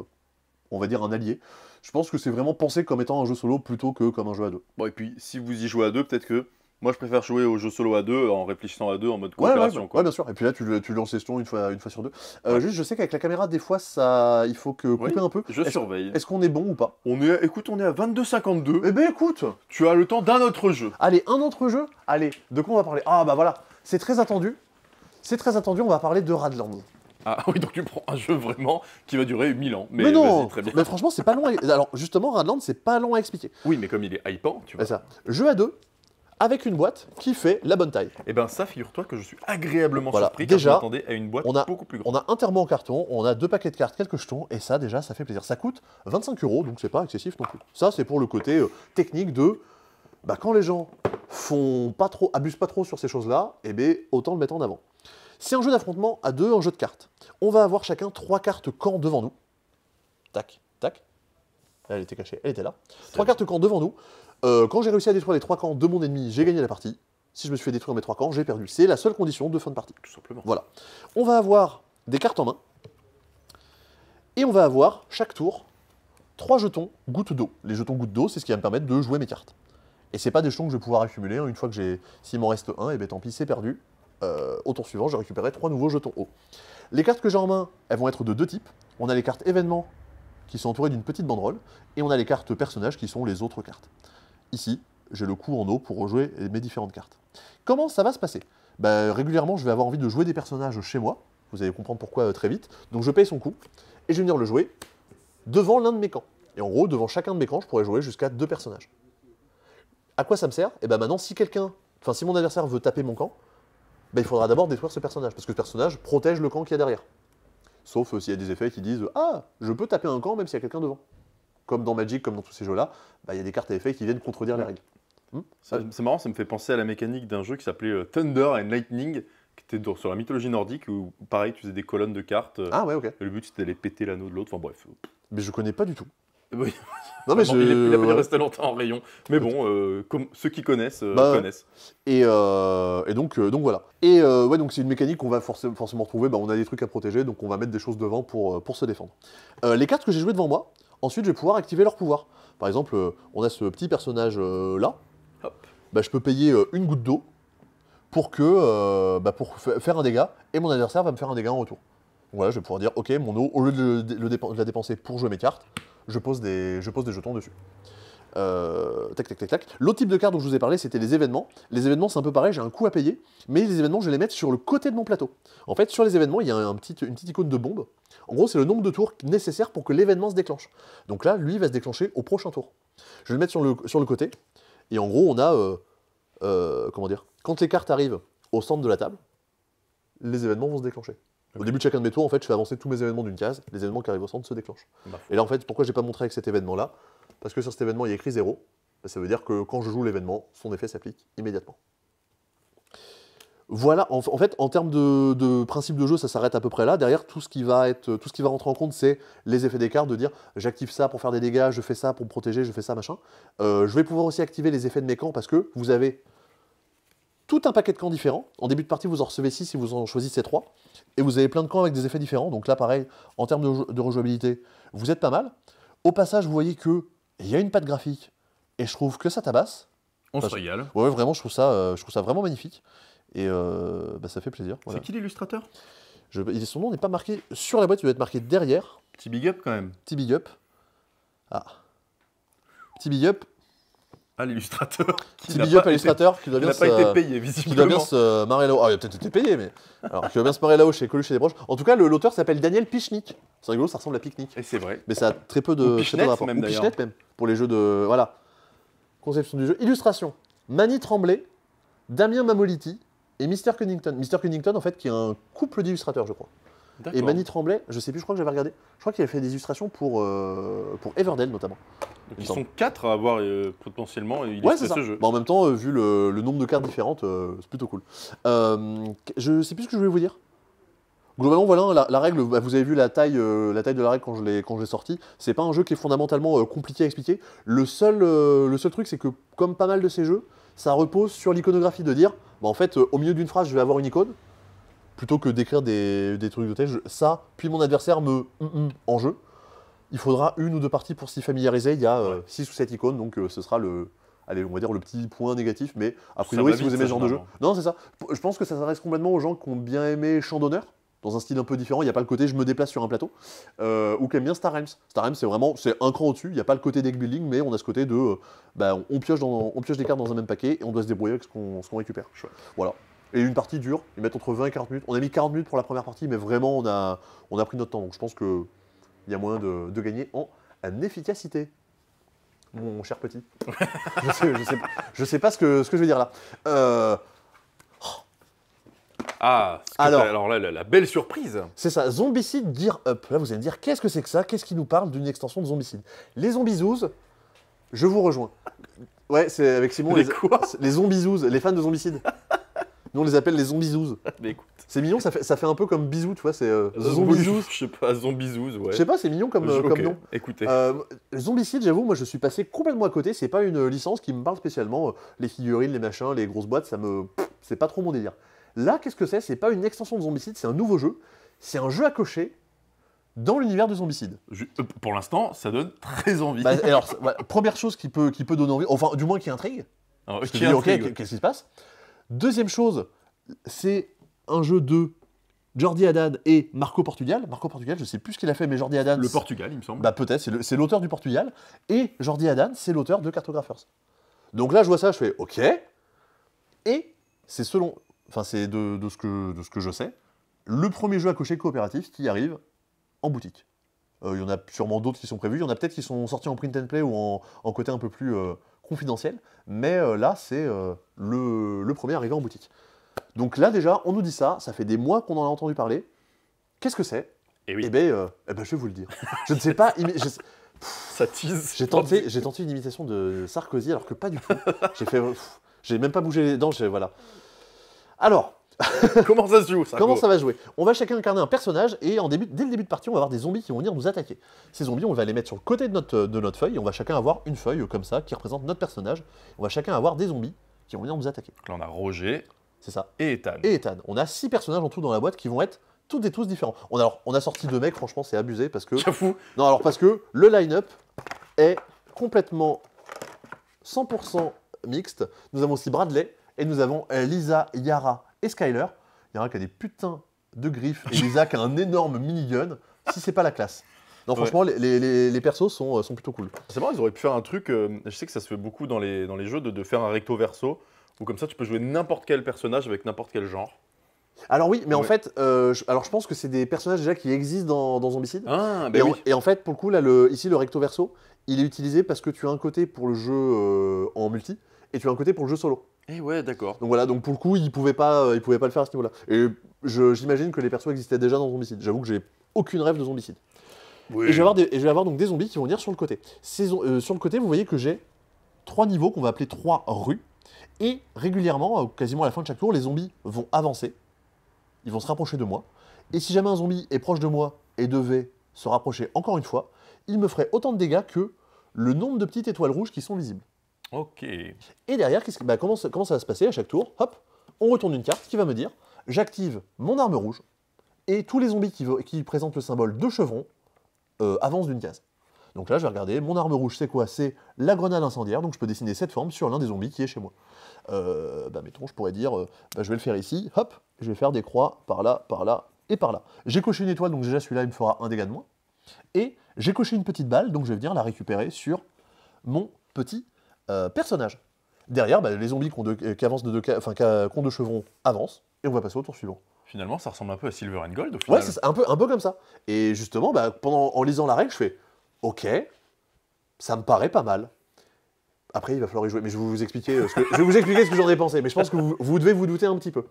on va dire, un allié. Je pense que c'est vraiment pensé comme étant un jeu solo plutôt que comme un jeu à 2. Bon, et puis si vous y jouez à 2, peut-être que moi je préfère jouer au jeu solo à 2 en réfléchissant à 2 en mode coopération. Ouais, bien sûr. Et puis là tu lances les jetons une fois sur 2. Juste, je sais qu'avec la caméra, des fois, il faut couper un peu. Je surveille. Est-ce qu'on est bon ou pas? Écoute, on est à 22,52. Eh ben écoute, tu as le temps d'un autre jeu. Allez, un autre jeu. Allez, de quoi on va parler? Ah bah voilà, c'est très attendu. On va parler de Radland. Ah oui, donc tu prends un jeu vraiment qui va durer 1000 ans. Mais non, très bien. Mais franchement, c'est pas long. Alors justement, Radland, c'est pas long à expliquer. Oui, mais comme il est hypant, tu vois. C'est ça. Jeu à 2, avec une boîte qui fait la bonne taille. Et ben ça, figure-toi que je suis agréablement surpris car je m'attendais à une boîte beaucoup plus grande. On a un termo en carton, on a 2 paquets de cartes, quelques jetons, et ça déjà, ça fait plaisir. Ça coûte 25 €, donc c'est pas excessif non plus. Ça, c'est pour le côté technique de... quand les gens abusent pas trop sur ces choses-là, autant le mettre en avant. C'est un jeu d'affrontement à 2, un jeu de cartes. On va avoir chacun 3 cartes camp devant nous. Tac, tac. Elle était cachée, elle était là. 3 cartes camp devant nous. Quand j'ai réussi à détruire les 3 camps de mon ennemi, j'ai gagné la partie. Si je me suis fait détruire mes 3 camps, j'ai perdu. C'est la seule condition de fin de partie. Tout simplement. Voilà. On va avoir des cartes en main. Et on va avoir, chaque tour, 3 jetons gouttes d'eau. Les jetons gouttes d'eau, c'est ce qui va me permettre de jouer mes cartes. Et c'est pas des jetons que je vais pouvoir accumuler. Une fois que s'il m'en reste un, tant pis, c'est perdu. Au tour suivant, j'ai récupéré 3 nouveaux jetons eau. Les cartes que j'ai en main, elles vont être de 2 types. On a les cartes événements qui sont entourées d'une petite banderole, et on a les cartes personnages qui sont les autres cartes. Ici, j'ai le coup en eau pour rejouer mes différentes cartes. Comment ça va se passer? Régulièrement, je vais avoir envie de jouer des personnages chez moi. Vous allez comprendre pourquoi très vite. Donc je paye son coup, et je vais venir le jouer devant l'un de mes camps. Et en gros, devant chacun de mes camps, je pourrais jouer jusqu'à 2 personnages. À quoi ça me sert? Et maintenant, si mon adversaire veut taper mon camp, il faudra d'abord détruire ce personnage, parce que ce personnage protège le camp qu'il y a derrière. Sauf s'il y a des effets qui disent « Ah, je peux taper un camp même s'il y a quelqu'un devant ». Comme dans Magic, comme dans tous ces jeux-là, il y a des cartes à effet qui viennent contredire les règles. C'est marrant, ça me fait penser à la mécanique d'un jeu qui s'appelait Thunder and Lightning, qui était sur la mythologie nordique, où pareil, tu faisais des colonnes de cartes. Ah ouais, ok. Et le but c'était d'aller péter l'anneau de l'autre, enfin bref. Mais je connais pas du tout. Oui. Non, mais il a pas dû rester longtemps en rayon. Mais bon, ceux qui connaissent, connaissent. Et donc voilà. Et ouais, donc c'est une mécanique qu'on va forcément retrouver. Bah, on a des trucs à protéger, donc on va mettre des choses devant pour se défendre. Les cartes que j'ai jouées devant moi, ensuite je vais pouvoir activer leur pouvoir. Par exemple, on a ce petit personnage là. Hop. Bah, je peux payer une goutte d'eau pour faire un dégât, et mon adversaire va me faire un dégât en retour. Donc voilà, je vais pouvoir dire, ok, mon eau, au lieu de la dépenser pour jouer mes cartes, je pose des jetons dessus. Tac, tac, tac, tac. L'autre type de carte dont je vous ai parlé, c'était les événements. Les événements, c'est un peu pareil, j'ai un coût à payer, mais les événements, je vais les mettre sur le côté de mon plateau. En fait, sur les événements, il y a une petite icône de bombe. En gros, c'est le nombre de tours nécessaire pour que l'événement se déclenche. Donc là, lui, il va se déclencher au prochain tour. Je vais le mettre sur le côté, et en gros, on a... comment dire, quand les cartes arrivent au centre de la table, les événements vont se déclencher. Au début de chacun de mes tours, en fait, je fais avancer tous mes événements d'une case, les événements qui arrivent au centre se déclenchent. Et là, en fait, pourquoi j'ai pas montré avec cet événement-là? Parce que sur cet événement, il y a écrit 0. Ça veut dire que quand je joue l'événement, son effet s'applique immédiatement. Voilà, en fait, en termes de principe de jeu, ça s'arrête à peu près là. Derrière, tout ce qui va rentrer en compte, c'est les effets des cartes, de dire j'active ça pour faire des dégâts, je fais ça pour me protéger, je fais ça, machin. Je vais pouvoir aussi activer les effets de mes camps parce que vous avez tout un paquet de camps différents. En début de partie, vous en recevez 6 si vous en choisissez 3. Et vous avez plein de camps avec des effets différents. Donc là, pareil, en termes de rejouabilité, vous êtes pas mal. Au passage, vous voyez qu'il y a une patte graphique. Et je trouve que ça tabasse. On se régale. Ouais, vraiment, je trouve ça vraiment magnifique. Et ça fait plaisir. Voilà. C'est qui l'illustrateur? Son nom n'est pas marqué sur la boîte, il doit être marqué derrière. Petit big up quand même. Petit big up. Ah. Petit big up. Ah, l'illustrateur. Petit big up à l'illustrateur qui doit bien pas été payé, visiblement. Qui doit bien se marrer là-haut. Ah, il a peut-être été payé, mais. Alors, qui doit bien se marrer là-haut chez Coluche et des Broches. En tout cas, l'auteur s'appelle Daniel Pichnik. C'est rigolo, ça ressemble à Picnic. Et c'est vrai. Mais ça a très peu de rapport. Même, ou Pichnette même, pour les jeux de. Voilà. Conception du jeu. Illustration. Manny Tremblay, Damien Mamoliti et Mr. Cunnington. Mr. Cunnington, en fait, qui est un couple d'illustrateurs, je crois. Et Manny Tremblay, je sais plus, je crois que j'avais regardé. Je crois qu'il avait fait des illustrations pour Everdell, notamment. Donc ils sont 4 à avoir potentiellement illustré ce jeu. Bah, en même temps, vu le nombre de cartes différentes, c'est plutôt cool. Je sais plus ce que je voulais vous dire. Globalement, voilà, la règle, bah, vous avez vu la taille de la règle quand je l'ai sortie. C'est pas un jeu qui est fondamentalement compliqué à expliquer. Le seul truc, c'est que, comme pas mal de ces jeux, ça repose sur l'iconographie, de dire, bah, en fait, au milieu d'une phrase, je vais avoir une icône, plutôt que d'écrire des trucs de texte. Ça, puis mon adversaire en jeu. Il faudra 1 ou 2 parties pour s'y familiariser. Il y a 6 ou 7 icônes, donc ce sera allez, on va dire le petit point négatif, mais a priori, si vous aimez ce genre de jeu. Non, c'est ça. Je pense que ça s'adresse complètement aux gens qui ont bien aimé Champ d'honneur, dans un style un peu différent. Il n'y a pas le côté je me déplace sur un plateau, ou qui aime bien Star Realms. Star Realms, c'est un cran au-dessus. Il n'y a pas le côté deck building, mais on a ce côté de on pioche des cartes dans un même paquet et on doit se débrouiller avec ce qu'on récupère. Chouette. Voilà. Et une partie dure, ils mettent entre 20 et 40 minutes. On a mis 40 minutes pour la première partie, mais vraiment, on a pris notre temps. Donc je pense qu'il y a moyen de gagner en efficacité. Mon cher petit. je sais pas ce que je vais dire là. Alors là, la belle surprise. C'est ça, Zombicide Gear Up. Là, vous allez me dire, qu'est-ce que c'est que ça? Qu'est-ce qui nous parle d'une extension de Zombicide? Les Zombizouz, je vous rejoins. Ouais, c'est avec Simon. Les Zombizouz, les fans de Zombicide. Nous, on les appelle les Zombizouz. Mais écoute. C'est mignon, ça fait un peu comme bisou, tu vois, c'est Zombizouz. Je sais pas, Zombizouz, ouais. Je sais pas, c'est mignon comme nom. Écoutez. Zombicide, j'avoue, moi je suis passé complètement à côté, c'est pas une licence qui me parle spécialement. Les figurines, les machins, les grosses boîtes, c'est pas trop mon délire. Là, qu'est-ce que c'est? C'est pas une extension de Zombicide, c'est un nouveau jeu. C'est un jeu à cocher dans l'univers de Zombicide. Pour l'instant, ça donne très envie. Alors, première chose qui peut donner envie, enfin, du moins qui intrigue. Qu'est-ce qui se passe? Deuxième chose, c'est un jeu de Jordi Haddad et Marco Portugal. Marco Portugal, je sais plus ce qu'il a fait, mais Jordi Haddad... Le Portugal, il me semble. Peut-être, c'est l'auteur du Portugal. Et Jordi Haddad, c'est l'auteur de Cartographers. Donc là, je vois ça, je fais OK. Et c'est c'est de ce que je sais, le premier jeu à cocher coopératif qui arrive en boutique. Il y en a sûrement d'autres qui sont prévus. Il y en a peut-être qui sont sortis en print and play ou en côté un peu plus confidentiel. Mais là, c'est le premier arrivé en boutique. Donc là, déjà, on nous dit ça. Ça fait des mois qu'on en a entendu parler. Qu'est-ce que c'est? Eh oui. Eh ben, je vais vous le dire. Je ne sais pas... Ça tease. J'ai tenté une imitation de Sarkozy, alors que pas du tout. J'ai même pas bougé les dents, voilà. Alors, Comment ça se joue ça? Comment ça va se jouer? On va chacun incarner un personnage et dès le début de partie, on va avoir des zombies qui vont venir nous attaquer. Ces zombies, on va les mettre sur le côté de notre feuille et on va chacun avoir une feuille comme ça qui représente notre personnage. On va chacun avoir des zombies qui vont venir nous attaquer. Donc là, on a Roger. C'est ça. Et Ethan. Et Ethan. On a 6 personnages en tout dans la boîte qui vont être toutes et tous différents. On a sorti 2 mecs, franchement, c'est abusé parce que. J'avoue. Non, alors parce que le line-up est complètement 100% mixte. Nous avons aussi Bradley et nous avons Lisa, Yara et Skyler. Yara qui a des putains de griffes et Lisa qui a un énorme minigun. Si c'est pas la classe. Non, franchement, les persos sont plutôt cool. C'est marrant, ils auraient pu faire un truc. Je sais que ça se fait beaucoup dans les jeux de faire un recto verso où comme ça tu peux jouer n'importe quel personnage avec n'importe quel genre. Alors oui, mais en fait, je pense que c'est des personnages déjà qui existent dans Zombicide. Ah, ben oui. Et en fait, pour le coup, là, ici, le recto verso, il est utilisé parce que tu as un côté pour le jeu en multi et tu as un côté pour le jeu solo. Eh ouais, d'accord. Donc voilà, donc pour le coup, ils pouvaient pas le faire à ce niveau-là. Et j'imagine que les persos existaient déjà dans Zombicide. J'avoue que j'ai aucune rêve de Zombicide. Oui. Et je vais avoir donc des zombies qui vont venir sur le côté. Sur le côté, vous voyez que j'ai 3 niveaux qu'on va appeler 3 rues. Et régulièrement, quasiment à la fin de chaque tour, les zombies vont avancer. Ils vont se rapprocher de moi. Et si jamais un zombie est proche de moi et devait se rapprocher encore une fois, il me ferait autant de dégâts que le nombre de petites étoiles rouges qui sont visibles. Ok. Et derrière, comment ça va se passer à chaque tour? Hop, on retourne une carte qui va me dire, j'active mon arme rouge, et tous les zombies qui présentent le symbole de chevron avancent d'une case. Donc là, je vais regarder, mon arme rouge, c'est quoi? C'est la grenade incendiaire, donc je peux dessiner cette forme sur l'un des zombies qui est chez moi. Mettons, je pourrais dire, je vais le faire ici, hop, je vais faire des croix par là et par là. J'ai coché une étoile, donc déjà celui-là, il me fera un dégât de moins. Et j'ai coché une petite balle, donc je vais venir la récupérer sur mon petit personnage. Derrière, les zombies qui ont 2 chevrons avancent, et on va passer au tour suivant. Finalement, ça ressemble un peu à Silver and Gold, au final. Ouais, c'est un peu comme ça. Et justement, en lisant la règle, je fais, ok, ça me paraît pas mal. Après, il va falloir y jouer, mais je vais vous expliquer ce que j'en ai pensé, mais je pense que vous devez vous douter un petit peu.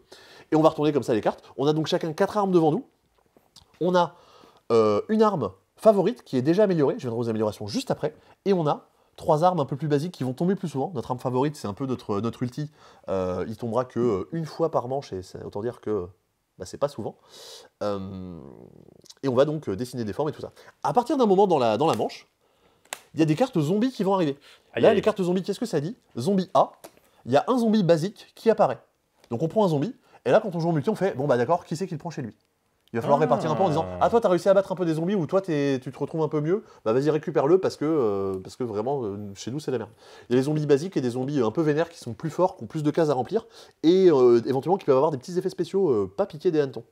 Et on va retourner comme ça les cartes. On a donc chacun 4 armes devant nous. On a une arme favorite qui est déjà améliorée, je viendrai aux améliorations juste après, et on a 3 armes un peu plus basiques qui vont tomber plus souvent. Notre arme favorite, c'est un peu notre ulti, il tombera que une fois par manche, et autant dire que c'est pas souvent. Et on va donc dessiner des formes et tout ça. À partir d'un moment dans la manche, il y a des cartes zombies qui vont arriver. Là, les cartes zombies, qu'est-ce que ça dit? Zombie A, il y a un zombie basique qui apparaît. Donc on prend un zombie, et là, quand on joue en multi, on fait, bon d'accord, qui c'est qui le prend chez lui? Il va falloir répartir un peu en disant, ah toi, t'as réussi à battre un peu des zombies, ou toi, tu te retrouves un peu mieux, vas-y, récupère-le, parce que vraiment, chez nous, c'est la merde. Il y a des zombies basiques et des zombies un peu vénères qui sont plus forts, qui ont plus de cases à remplir, et éventuellement qui peuvent avoir des petits effets spéciaux, pas piquer des hannetons.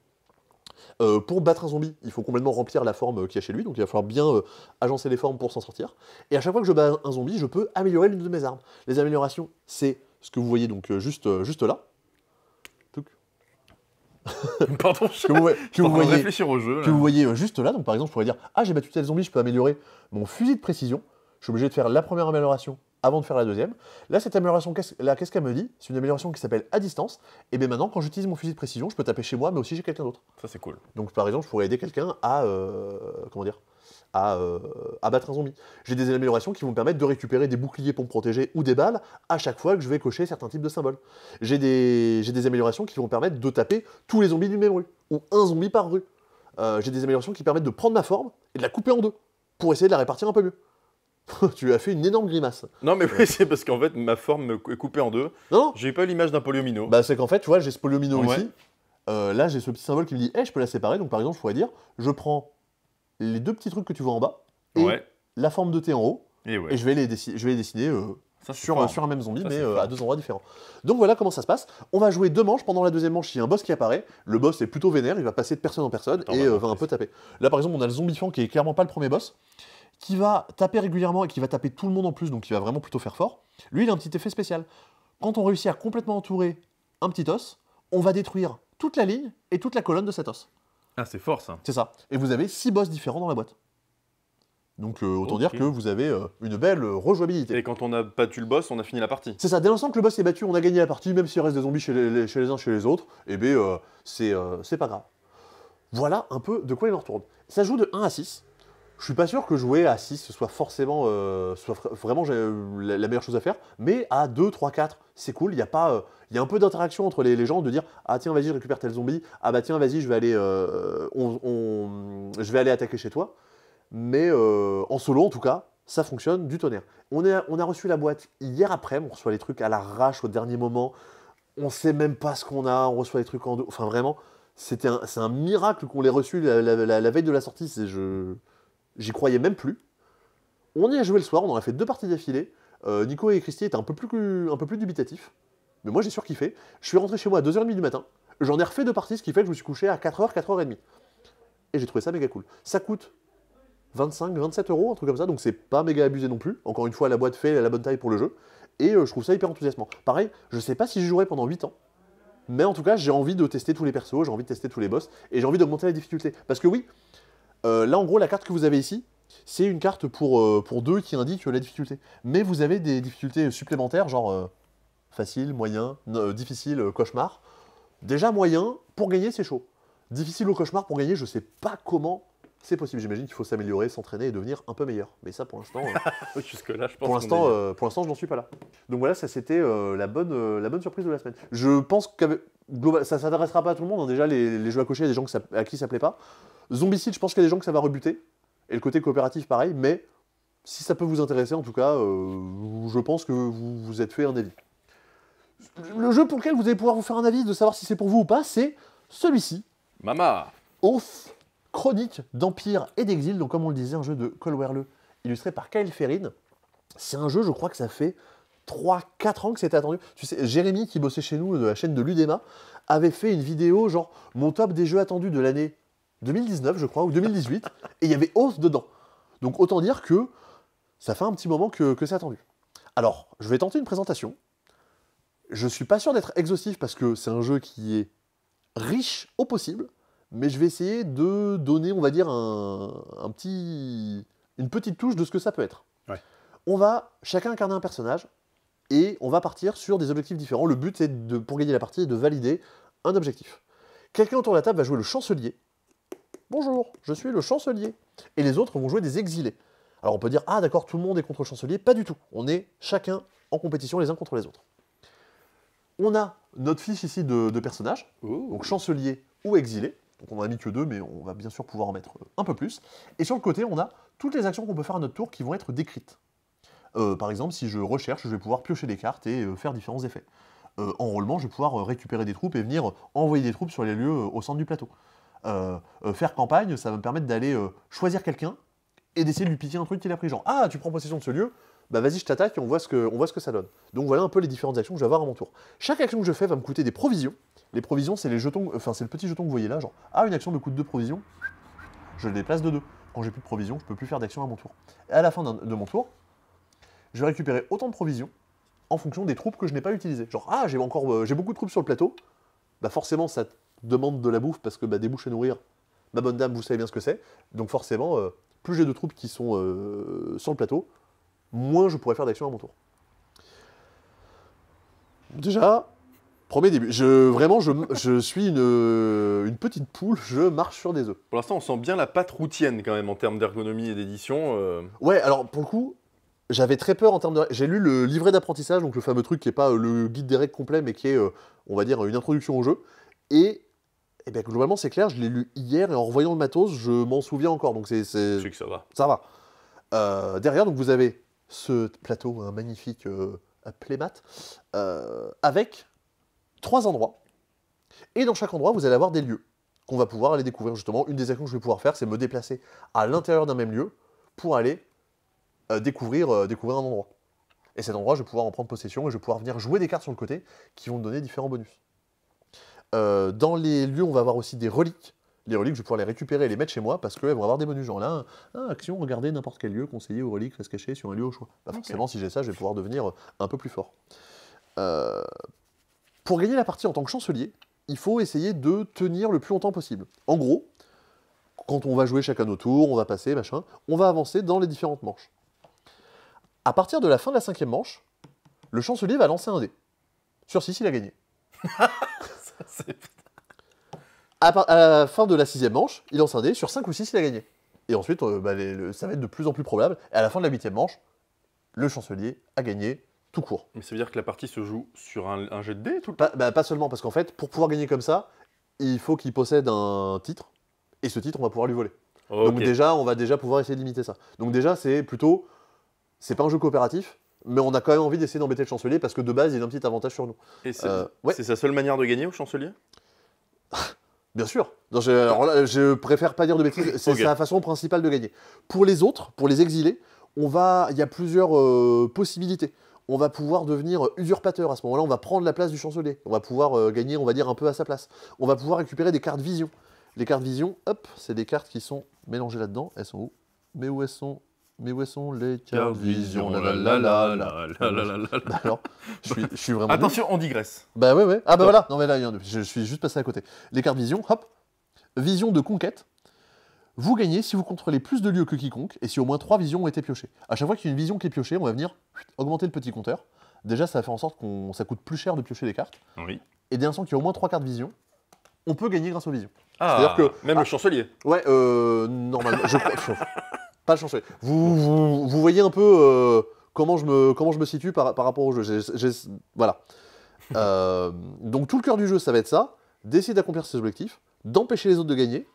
Pour battre un zombie, il faut complètement remplir la forme qu'il y a chez lui, donc il va falloir bien agencer les formes pour s'en sortir. Et à chaque fois que je bats un zombie, je peux améliorer l'une de mes armes. Les améliorations, c'est ce que vous voyez donc juste là. Pardon, que vous voyez réfléchir au jeu. Que vous voyez juste là, donc par exemple, je pourrais dire, ah j'ai battu tel zombie, je peux améliorer mon fusil de précision. Je suis obligé de faire la première amélioration avant de faire la deuxième. Là, cette amélioration, qu'est-ce qu'elle me dit? C'est une amélioration qui s'appelle à distance. Et bien maintenant, quand j'utilise mon fusil de précision, je peux taper chez moi, mais aussi chez quelqu'un d'autre. Ça, c'est cool. Donc par exemple, je pourrais aider quelqu'un à battre un zombie. J'ai des améliorations qui vont me permettre de récupérer des boucliers pour me protéger ou des balles à chaque fois que je vais cocher certains types de symboles. J'ai des améliorations qui vont me permettre de taper tous les zombies d'une même rue, ou un zombie par rue. J'ai des améliorations qui permettent de prendre ma forme et de la couper en 2, pour essayer de la répartir un peu mieux. Tu as fait une énorme grimace. Non mais oui, c'est parce qu'en fait ma forme est coupée en 2. Non. J'ai pas l'image d'un poliomino. C'est qu'en fait, tu vois, j'ai ce poliomino ici. Là, j'ai ce petit symbole qui me dit, je peux la séparer. Donc par exemple, je pourrais dire, je prends les 2 petits trucs que tu vois en bas et la forme de T en haut, et je vais les dessiner sur un même zombie, mais à 2 endroits différents. Donc voilà comment ça se passe. On va jouer 2 manches. Pendant la deuxième manche, il y a un boss qui apparaît. Le boss est plutôt vénère, il va passer de personne en personne et va un peu taper. Là par exemple, on a le zombie-fan qui est clairement pas le premier boss, qui va taper régulièrement et qui va taper tout le monde en plus, donc il va vraiment plutôt faire fort. Lui, il a un petit effet spécial. Quand on réussit à complètement entourer un petit os, on va détruire toute la ligne et toute la colonne de cet os. Ah, c'est fort ça. C'est ça. Et vous avez 6 boss différents dans la boîte. Donc autant dire que vous avez une belle rejouabilité. Et quand on a battu le boss, on a fini la partie. C'est ça, dès l'instant que le boss est battu, on a gagné la partie, même s'il reste des zombies chez les uns chez les autres, et c'est pas grave. Voilà un peu de quoi il en retourne. Ça joue de 1 à 6. Je suis pas sûr que jouer à 6 soit forcément soit vraiment la meilleure chose à faire, mais à 2, 3, 4, c'est cool, il y a un peu d'interaction entre les gens, de dire « Ah tiens, vas-y, je récupère tel zombie. Ah bah tiens, vas-y, je vais aller, je vais aller attaquer chez toi. » Mais en solo, en tout cas, ça fonctionne du tonnerre. On a reçu la boîte hier après, on reçoit les trucs à l'arrache au dernier moment. On sait même pas ce qu'on a, on reçoit les trucs en deux. Enfin vraiment, c'est un miracle qu'on l'ait reçu la veille de la sortie. J'y croyais même plus. On y a joué le soir, on en a fait 2 parties d'affilée. Nico et Christy étaient un peu plus dubitatifs. Mais moi j'ai surkiffé. Je suis rentré chez moi à 2h30 du matin. J'en ai refait 2 parties, ce qui fait que je me suis couché à 4h, 4h30. Et j'ai trouvé ça méga cool. Ça coûte 25, 27 euros, un truc comme ça, donc c'est pas méga abusé non plus. Encore une fois, la boîte fait la bonne taille pour le jeu. Et je trouve ça hyper enthousiasmant. Pareil, je sais pas si j'y jouerai pendant 8 ans. Mais en tout cas, j'ai envie de tester tous les persos, j'ai envie de tester tous les boss. Et j'ai envie d'augmenter la difficulté. Parce que oui, là en gros, la carte que vous avez ici, c'est une carte pour 2 qui indique la difficulté. Mais vous avez des difficultés supplémentaires, genre facile, moyen, difficile, cauchemar. Déjà moyen, pour gagner c'est chaud. Difficile ou cauchemar, pour gagner, je sais pas comment c'est possible. J'imagine qu'il faut s'améliorer, s'entraîner et devenir un peu meilleur. Mais ça pour l'instant... Jusque-là, je pense pour l'instant, je n'en suis pas là. Donc voilà, ça c'était la bonne surprise de la semaine. Je pense que ça ne s'adressera pas à tout le monde. Hein. Déjà, les jeux à cocher, il y a des gens à qui ça plaît pas. Zombicide, je pense qu'il y a des gens que ça va rebuter. Et le côté coopératif, pareil. Mais si ça peut vous intéresser, en tout cas, je pense que vous vous êtes fait un avis. Le jeu pour lequel vous allez pouvoir vous faire un avis, de savoir si c'est pour vous ou pas, c'est celui-ci. Mama Oath, chronique d'Empire et d'Exil. Donc comme on le disait, un jeu de Cole Wehrle, illustré par Kyle Ferrin. C'est un jeu, je crois que ça fait 3-4 ans que c'était attendu. Tu sais, Jérémy, qui bossait chez nous, de la chaîne de l'Udema, avait fait une vidéo, genre, mon top des jeux attendus de l'année 2019, je crois, ou 2018, et il y avait Oath dedans. Donc autant dire que ça fait un petit moment que c'est attendu. Alors, je vais tenter une présentation. Je suis pas sûr d'être exhaustif, parce que c'est un jeu qui est riche au possible, mais je vais essayer de donner, on va dire, une petite touche de ce que ça peut être. Ouais. On va chacun incarner un personnage, et on va partir sur des objectifs différents. Le but, c'est pour gagner la partie, de valider un objectif. Quelqu'un autour de la table va jouer le chancelier. Bonjour, je suis le chancelier. Et les autres vont jouer des exilés. Alors on peut dire, ah d'accord, tout le monde est contre le chancelier. Pas du tout. On est chacun en compétition les uns contre les autres. On a notre fiche ici de personnages, donc chancelier ou exilé. Donc on n'en a mis que 2, mais on va bien sûr pouvoir en mettre un peu plus. Et sur le côté, on a toutes les actions qu'on peut faire à notre tour qui vont être décrites. Par exemple, si je recherche, je vais pouvoir piocher des cartes et faire différents effets. Enrôlement, je vais pouvoir récupérer des troupes et venir envoyer des troupes sur les lieux au centre du plateau. Faire campagne, ça va me permettre d'aller choisir quelqu'un et d'essayer de lui piquer un truc qu'il a pris. Genre, ah, tu prends possession de ce lieu, bah vas-y, je t'attaque et on voit ce que ça donne. Donc voilà un peu les différentes actions que je vais avoir à mon tour. Chaque action que je fais va me coûter des provisions. Les provisions, c'est les jetons, enfin c'est le petit jeton que vous voyez là, genre, ah, une action me coûte 2 provisions, je le déplace de 2. Quand j'ai plus de provisions, je peux plus faire d'action à mon tour. Et à la fin de mon tour, je vais récupérer autant de provisions en fonction des troupes que je n'ai pas utilisées. Genre, ah, j'ai beaucoup de troupes sur le plateau, bah forcément ça te demande de la bouffe parce que des bouches à nourrir, ma bonne dame, vous savez bien ce que c'est. Donc forcément, plus j'ai de troupes qui sont sur le plateau, moins je pourrais faire d'action à mon tour. Déjà, premier début. Je suis une petite poule, je marche sur des œufs. Pour l'instant, on sent bien la patte routienne quand même en termes d'ergonomie et d'édition. Ouais, alors pour le coup, j'avais très peur en termes de... J'ai lu le livret d'apprentissage, donc le fameux truc qui n'est pas le guide des règles complet, mais qui est, on va dire, une introduction au jeu. Et bien, globalement, c'est clair, je l'ai lu hier, et en revoyant le matos, je m'en souviens encore. Donc c'est que ça va. Ça va. Derrière, donc vous avez ce plateau, un magnifique playmat, avec 3 endroits. Et dans chaque endroit, vous allez avoir des lieux qu'on va pouvoir aller découvrir. Justement, une des actions que je vais pouvoir faire, c'est me déplacer à l'intérieur d'un même lieu pour aller découvrir un endroit. Et cet endroit, je vais pouvoir en prendre possession et je vais pouvoir venir jouer des cartes sur le côté qui vont me donner différents bonus. Dans les lieux, on va avoir aussi des reliques. Les reliques, je vais pouvoir les récupérer et les mettre chez moi parce qu'elles vont avoir des bonus. Genre là, action, regardez n'importe quel lieu, conseiller aux reliques, reste caché sur un lieu au choix. Bah, forcément, si j'ai ça, je vais pouvoir devenir un peu plus fort. Pour gagner la partie en tant que chancelier, il faut essayer de tenir le plus longtemps possible. En gros, quand on va jouer chacun nos tours, on va passer, machin, on va avancer dans les différentes manches. À partir de la fin de la 5e manche, le chancelier va lancer un dé. Sur 6, il a gagné. À la fin de la 6e manche, il lance un dé, sur 5 ou 6, il a gagné. Et ensuite, ça va être de plus en plus probable. Et à la fin de la 8e manche, le chancelier a gagné tout court. Mais ça veut dire que la partie se joue sur un jet de dés tout le temps? Pas seulement, parce qu'en fait, pour pouvoir gagner comme ça, il faut qu'il possède un titre, et ce titre, on va pouvoir lui voler. Okay. Donc déjà, on va déjà pouvoir essayer de limiter ça. Donc déjà, c'est plutôt... C'est pas un jeu coopératif, mais on a quand même envie d'essayer d'embêter le chancelier, parce que de base, il a un petit avantage sur nous. Et c'est sa seule manière de gagner au chancelier? Bien sûr. Alors là, je préfère pas dire de bêtises, c'est sa façon principale de gagner. Pour les autres, pour les exilés, il y a plusieurs possibilités. On va pouvoir devenir usurpateur. À ce moment-là, on va prendre la place du chancelier. On va pouvoir gagner, on va dire, un peu à sa place. On va pouvoir récupérer des cartes vision. Les cartes vision, hop, c'est des cartes qui sont mélangées là-dedans. Elles sont où? Mais où sont les cartes vision? Alors, je suis vraiment... Attention, on digresse. Bah ouais. Ah bah voilà, non mais là, je suis juste passé à côté. Les cartes vision, hop. Vision de conquête. Vous gagnez si vous contrôlez plus de lieux que quiconque, et si au moins 3 visions ont été piochées. À chaque fois qu'il y a une vision qui est piochée, on va venir augmenter le petit compteur. Déjà, ça va faire en sorte que ça coûte plus cher de piocher des cartes. Oui. Et dès l'instant qu'il y a au moins 3 cartes vision, on peut gagner grâce aux visions. Ah, c'est-à-dire que même le chancelier. Ouais, normalement, pas le chancelier. Vous voyez un peu comment je me situe par rapport au jeu. Voilà. Donc tout le cœur du jeu, ça va être ça, d'essayer d'accomplir ses objectifs, d'empêcher les autres de gagner,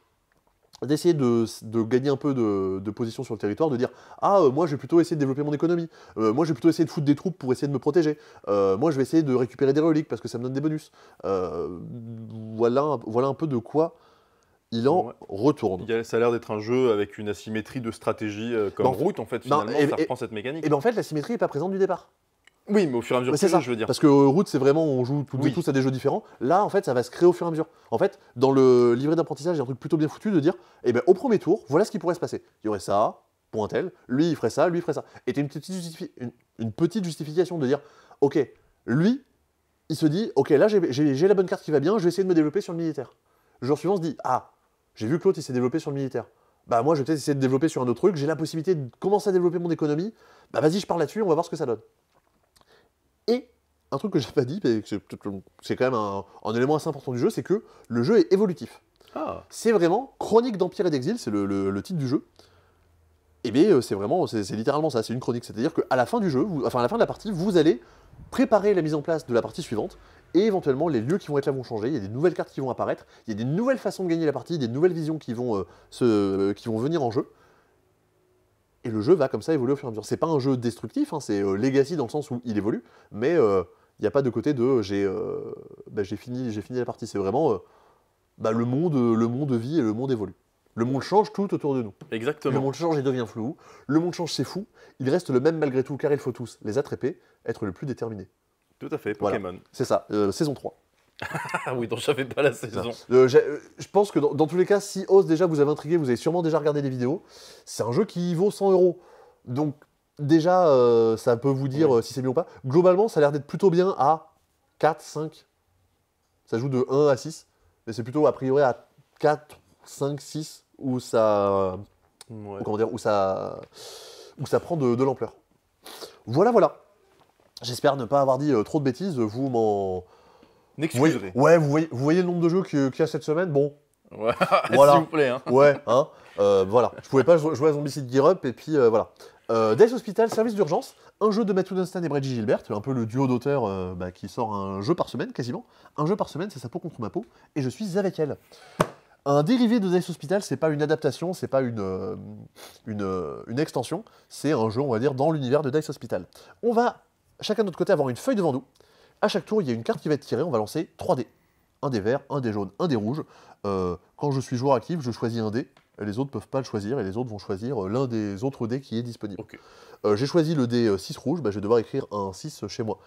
d'essayer de gagner un peu de position sur le territoire, de dire « Ah, moi je vais plutôt essayer de développer mon économie, moi je vais plutôt essayer de foutre des troupes pour essayer de me protéger, moi je vais essayer de récupérer des reliques parce que ça me donne des bonus. » Voilà un peu de quoi il en retourne. Ça a l'air d'être un jeu avec une asymétrie de stratégie comme Root, en fait, finalement, ça reprend cette mécanique. Et en fait, l'asymétrie n'est pas présente du départ. Oui, mais au fur et à mesure, c'est ça, je veux dire. Parce que Root, c'est vraiment, on joue toutes et tous à des jeux différents. Là, en fait, ça va se créer au fur et à mesure. En fait, dans le livret d'apprentissage, il y a un truc plutôt bien foutu de dire, eh ben, au premier tour, voilà ce qui pourrait se passer. Il y aurait ça, point tel, lui, il ferait ça, lui, il ferait ça. Et tu as une petite justification de dire, ok, lui, il se dit, ok, là, j'ai la bonne carte qui va bien, je vais essayer de me développer sur le militaire. Le jour suivant, se dit, ah, j'ai vu que l'autre, il s'est développé sur le militaire. Bah, moi, je vais peut-être essayer de développer sur un autre truc, j'ai la possibilité de commencer à développer mon économie. Bah, vas-y, je pars là-dessus, on va voir ce que ça donne. Et un truc que j'ai pas dit, mais c'est quand même un élément assez important du jeu, c'est que le jeu est évolutif. Ah. C'est vraiment Chronique d'Empire et d'Exil, c'est le titre du jeu. Et bien c'est littéralement ça, c'est une chronique. C'est-à-dire qu'à la fin du jeu, à la fin de la partie, vous allez préparer la mise en place de la partie suivante, et éventuellement les lieux qui vont être là vont changer, il y a des nouvelles cartes qui vont apparaître, il y a des nouvelles façons de gagner la partie, des nouvelles visions qui vont venir en jeu. Et le jeu va comme ça évoluer au fur et à mesure. C'est pas un jeu destructif, hein, c'est Legacy dans le sens où il évolue, mais il n'y a pas de côté de j'ai fini la partie. C'est vraiment le monde vit et le monde évolue. Le monde change tout autour de nous. Exactement. Le monde change et devient flou. Le monde change, c'est fou. Il reste le même malgré tout, car il faut tous les attraper, être le plus déterminé. Tout à fait, Pokémon. Voilà. C'est ça, saison 3. Ah oui, donc j'avais pas la saison. Je pense que dans tous les cas, si Oz déjà vous avez intrigué, vous avez sûrement déjà regardé les vidéos. C'est un jeu qui vaut 100 €. Donc déjà, ça peut vous dire si c'est bien ou pas. Globalement, ça a l'air d'être plutôt bien à 4, 5. Ça joue de 1 à 6. Mais c'est plutôt a priori à 4, 5, 6 où ça... où ça prend de l'ampleur. Voilà. J'espère ne pas avoir dit trop de bêtises. Vous m'en... N'excuserez. Ouais, vous voyez le nombre de jeux qu'il y a cette semaine. Bon. Ouais. Voilà. S'il vous plaît. Hein. Ouais, hein. Voilà. Je pouvais pas jouer à Zombicide Gear Up, et puis voilà. Dice Hospital, Service d'urgence, un jeu de Matthew Dunstan et Breggy Gilbert, un peu le duo d'auteurs qui sort un jeu par semaine, quasiment. Un jeu par semaine, c'est sa peau contre ma peau, et je suis avec elle. Un dérivé de Dice Hospital, c'est pas une adaptation, c'est pas une extension, c'est un jeu, on va dire, dans l'univers de Dice Hospital. On va, chacun de notre côté, avoir une feuille devant nous. À chaque tour, il y a une carte qui va être tirée, on va lancer 3 dés. Un dé vert, un dé jaune, un dé rouge. Quand je suis joueur actif, je choisis un dé, et les autres ne peuvent pas le choisir, et les autres vont choisir l'un des autres dés qui est disponible. Okay. J'ai choisi le dé 6 rouge, je vais devoir écrire un 6 chez moi.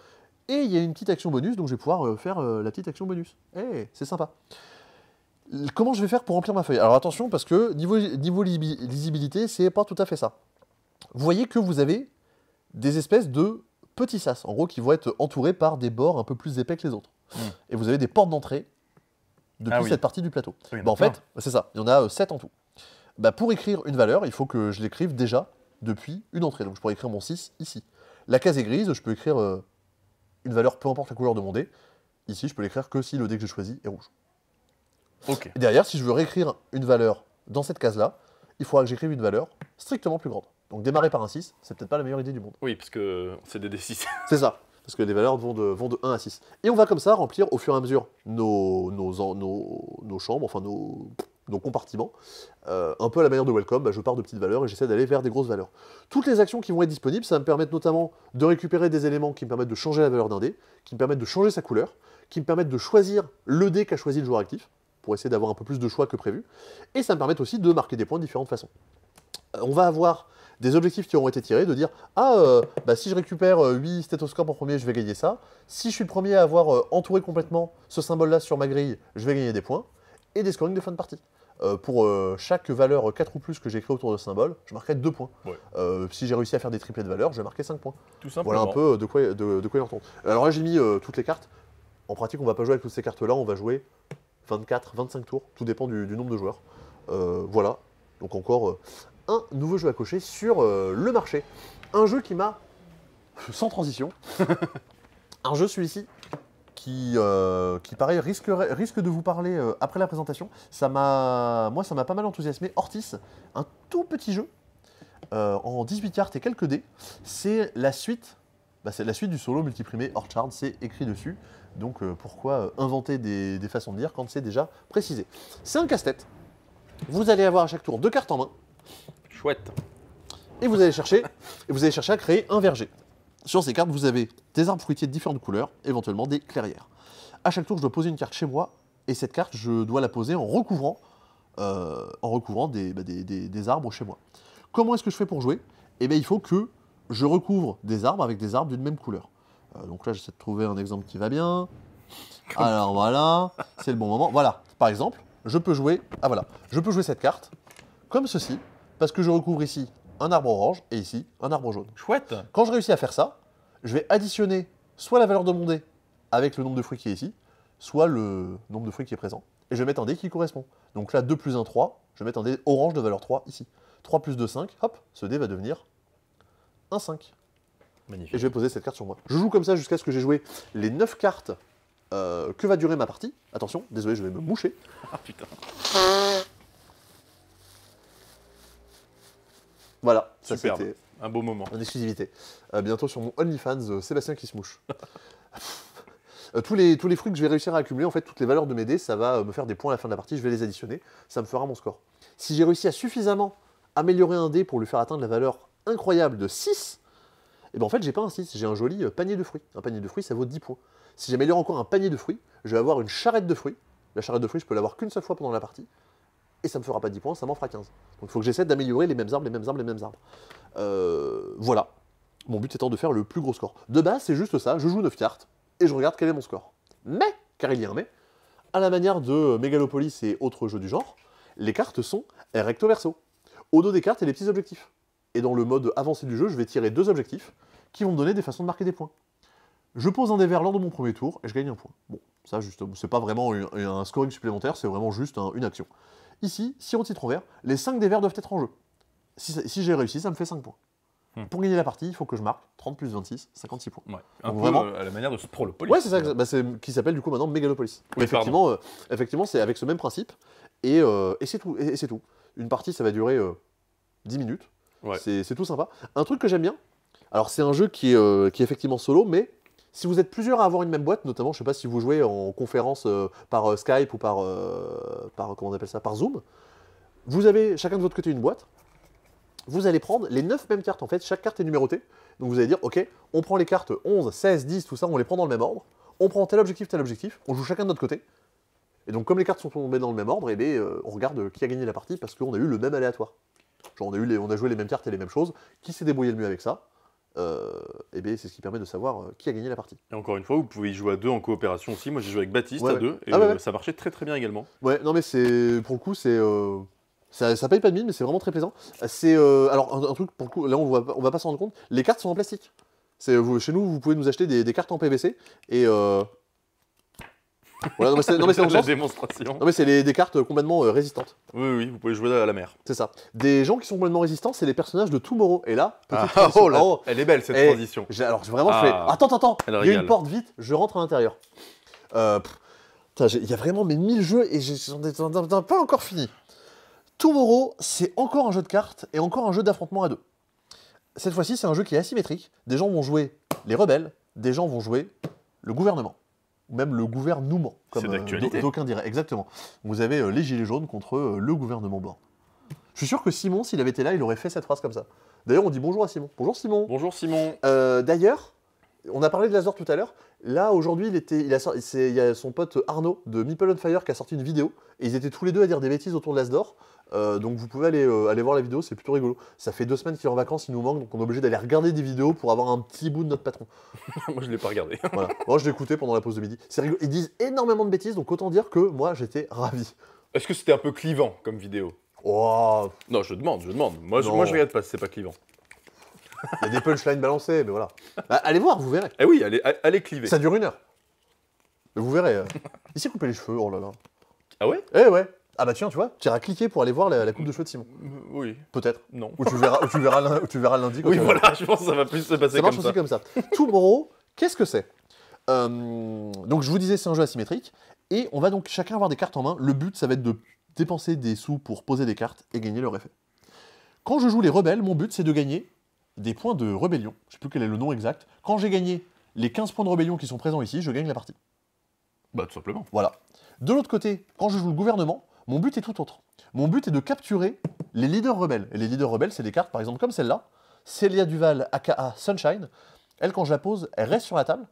Et il y a une petite action bonus, donc je vais pouvoir faire la petite action bonus. C'est sympa. Comment je vais faire pour remplir ma feuille? Alors attention, parce que niveau lisibilité, c'est pas tout à fait ça. Vous voyez que vous avez des espèces de petits sas, en gros, qui vont être entourés par des bords un peu plus épais que les autres. Et vous avez des portes d'entrée depuis cette partie du plateau. Oui, en fait, c'est ça, il y en a 7 en tout. Pour écrire une valeur, il faut que je l'écrive déjà depuis une entrée. Donc je pourrais écrire mon 6 ici. La case est grise, je peux écrire une valeur, peu importe la couleur de mon dé. Ici, je peux l'écrire que si le dé que j'ai choisi est rouge. Okay. Et derrière, si je veux réécrire une valeur dans cette case-là, il faudra que j'écrive une valeur strictement plus grande. Donc démarrer par un 6, c'est peut-être pas la meilleure idée du monde. Oui, parce que c'est des D6. C'est ça, parce que les valeurs vont de 1 à 6. Et on va comme ça remplir au fur et à mesure nos chambres, enfin nos compartiments. Un peu à la manière de Welcome, je pars de petites valeurs et j'essaie d'aller vers des grosses valeurs. Toutes les actions qui vont être disponibles, ça va me permettre notamment de récupérer des éléments qui me permettent de changer la valeur d'un dé, qui me permettent de changer sa couleur, qui me permettent de choisir le dé qu'a choisi le joueur actif, pour essayer d'avoir un peu plus de choix que prévu. Et ça me permet aussi de marquer des points de différentes façons. On va avoir des objectifs qui auront été tirés, de dire « Ah, si je récupère 8 stéthoscopes en premier, je vais gagner ça. Si je suis le premier à avoir entouré complètement ce symbole-là sur ma grille, je vais gagner des points. » Et des scorings de fin de partie. Pour chaque valeur 4 ou plus que j'ai créé autour de ce symbole, je marquerai 2 points. Ouais. Si j'ai réussi à faire des triplés de valeur, je vais marquer 5 points. Tout simplement. Voilà un peu de quoi il en retourne. Alors là, j'ai mis toutes les cartes. En pratique, on ne va pas jouer avec toutes ces cartes-là, on va jouer 24, 25 tours, tout dépend du nombre de joueurs. Voilà, donc encore un nouveau jeu à cocher sur le marché. Un jeu qui m'a, sans transition, un jeu celui-ci qui pareil, risque de vous parler après la présentation. Moi, ça m'a pas mal enthousiasmé. Ortis, un tout petit jeu, en 18 cartes et quelques dés. C'est la suite du solo multiprimé Orchard, c'est écrit dessus. Donc pourquoi inventer des façons de dire quand c'est déjà précisé. C'est un casse-tête. Vous allez avoir à chaque tour 2 cartes en main. Chouette. Et vous allez chercher à créer un verger. Sur ces cartes, vous avez des arbres fruitiers de différentes couleurs, éventuellement des clairières. À chaque tour, je dois poser une carte chez moi, et cette carte, je dois la poser en recouvrant des arbres chez moi. Comment est-ce que je fais pour jouer? Eh bien, il faut que je recouvre des arbres avec des arbres d'une même couleur. Donc là, j'essaie de trouver un exemple qui va bien. Alors voilà, c'est le bon moment. Voilà, par exemple, je peux jouer cette carte comme ceci, parce que je recouvre ici un arbre orange et ici un arbre jaune. Chouette. Quand je réussis à faire ça, je vais additionner soit la valeur de mon dé avec le nombre de fruits qui est ici, soit le nombre de fruits qui est présent, et je vais mettre un dé qui correspond. Donc là, 2 plus 1, 3, je vais mettre un dé orange de valeur 3 ici. 3 plus 2, 5, hop, ce dé va devenir un 5. Magnifique. Et je vais poser cette carte sur moi. Je joue comme ça jusqu'à ce que j'ai joué les 9 cartes que va durer ma partie. Attention, désolé, je vais me moucher. Ah putain. Voilà, ça c'était un beau moment. En exclusivité. Bientôt sur mon OnlyFans, Sébastien qui se mouche. Tous les fruits que je vais réussir à accumuler, en fait, toutes les valeurs de mes dés, ça va me faire des points à la fin de la partie, je vais les additionner, ça me fera mon score. Si j'ai réussi à suffisamment améliorer un dé pour lui faire atteindre la valeur incroyable de 6, et bien en fait, j'ai pas un 6, j'ai un joli panier de fruits. Un panier de fruits, ça vaut 10 points. Si j'améliore encore un panier de fruits, je vais avoir une charrette de fruits. La charrette de fruits, je peux l'avoir qu'une seule fois pendant la partie. Et ça me fera pas 10 points, ça m'en fera 15. Donc il faut que j'essaie d'améliorer les mêmes arbres. Voilà. Mon but étant de faire le plus gros score. De base, c'est juste ça, je joue 9 cartes, et je regarde quel est mon score. Mais, car il y a un mais, à la manière de Megalopolis et autres jeux du genre, les cartes sont recto verso. Au dos des cartes, il y a des petits objectifs. Et dans le mode avancé du jeu, je vais tirer 2 objectifs qui vont me donner des façons de marquer des points. Je pose un dé vert lors de mon premier tour et je gagne un point. Bon, ça, c'est pas vraiment un scoring supplémentaire, c'est vraiment juste une action. Ici, sirop de citron vert, les 5 dés verts doivent être en jeu. Si j'ai réussi, ça me fait 5 points. Pour gagner la partie, il faut que je marque 30 plus 26, 56 points. Ouais. Un peu vraiment à la manière de Sprolopolis. Ouais, c'est ça, qui s'appelle du coup maintenant Megalopolis. Oui, effectivement, c'est avec ce même principe, et c'est tout, et c'est tout. Une partie, ça va durer 10 minutes, ouais. C'est tout sympa. Un truc que j'aime bien, alors c'est un jeu qui est effectivement solo, mais si vous êtes plusieurs à avoir une même boîte, notamment, je sais pas si vous jouez en conférence par Skype ou par comment on appelle ça, par Zoom, vous avez chacun de votre côté une boîte. Vous allez prendre les 9 mêmes cartes, en fait, chaque carte est numérotée. Donc vous allez dire, ok, on prend les cartes 11, 16, 10, tout ça, on les prend dans le même ordre. On prend tel objectif, on joue chacun de notre côté. Et donc comme les cartes sont tombées dans le même ordre, on regarde qui a gagné la partie parce qu'on a eu le même aléatoire. Genre on a joué les mêmes cartes et les mêmes choses, qui s'est débrouillé le mieux avec ça, c'est ce qui permet de savoir qui a gagné la partie. Et encore une fois, vous pouvez y jouer à 2 en coopération aussi. Moi j'ai joué avec Baptiste à 2, et ça marchait très très bien également. Ouais, non mais pour le coup, ça paye pas de mine, mais c'est vraiment très plaisant. Alors, un truc, pour le coup, là, on va pas s'en rendre compte, les cartes sont en plastique. Chez nous, vous pouvez nous acheter des cartes en PVC, et... Voilà, non, mais c'est dans le la sens. démonstration. Non, mais c'est des cartes complètement résistantes. Oui, vous pouvez jouer à la mer. C'est ça. Des gens qui sont complètement résistants, c'est les personnages de Tomorrow. Et là, elle est belle, cette transition. Alors, vraiment, je fais... Attends, il y a une porte, vite, je rentre à l'intérieur. Il y a vraiment 1000 jeux, et j'en ai pas encore fini. Tomorrow, c'est encore un jeu de cartes et encore un jeu d'affrontement à 2. cette fois-ci, c'est un jeu qui est asymétrique. Des gens vont jouer les rebelles, des gens vont jouer le gouvernement. Ou même le gouvernement, comme d'aucuns diraient. Exactement. Vous avez les gilets jaunes contre le gouvernement Borne. Je suis sûr que Simon, s'il avait été là, il aurait fait cette phrase comme ça. D'ailleurs, on dit bonjour à Simon. Bonjour Simon. Bonjour Simon. D'ailleurs, on a parlé de l'Asdor tout à l'heure. Là, aujourd'hui, il y a son pote Arnaud de Meeple on Fire qui a sorti une vidéo. Et ils étaient tous les deux à dire des bêtises autour de l'Asdor. Donc vous pouvez aller voir la vidéo, c'est plutôt rigolo. Ça fait 2 semaines qu'il est en vacances, il nous manque, donc on est obligé d'aller regarder des vidéos pour avoir un petit bout de notre patron. Moi je l'ai pas regardé. Voilà. Moi je l'ai écouté pendant la pause de midi. C'est rigolo. Ils disent énormément de bêtises, donc autant dire que moi j'étais ravi. Est-ce que c'était un peu clivant comme vidéo? Oh. Non, je demande. Moi je regarde pas si c'est pas clivant. Il y a des punchlines balancées, mais voilà. Bah, allez voir, vous verrez. Eh oui, allez cliver. Ça dure 1 heure. Vous verrez. Il s'est coupé les cheveux, oh là là. Ah ouais? Eh ouais. Ah bah tiens, tu vois, tu iras cliquer pour aller voir la coupe de cheveux de Simon. Oui. Peut-être. Non. Ou tu verras lundi. Oui, voilà, je pense que ça va plus se passer comme ça. Ça marche aussi comme ça. Tomorrow, qu'est-ce que c'est? Donc je vous disais, c'est un jeu asymétrique. Et on va donc chacun avoir des cartes en main. Le but, ça va être de dépenser des sous pour poser des cartes et gagner leur effet. Quand je joue les rebelles, mon but, c'est de gagner des points de rébellion. Je ne sais plus quel est le nom exact. Quand j'ai gagné les 15 points de rébellion qui sont présents ici, je gagne la partie. Bah tout simplement. Voilà. De l'autre côté, quand je joue le gouvernement, mon but est tout autre. Mon but est de capturer les leaders rebelles. Et les leaders rebelles, c'est des cartes, par exemple, comme celle-là. Célia Duval, aka Sunshine. Elle, quand je la pose, elle reste sur la table.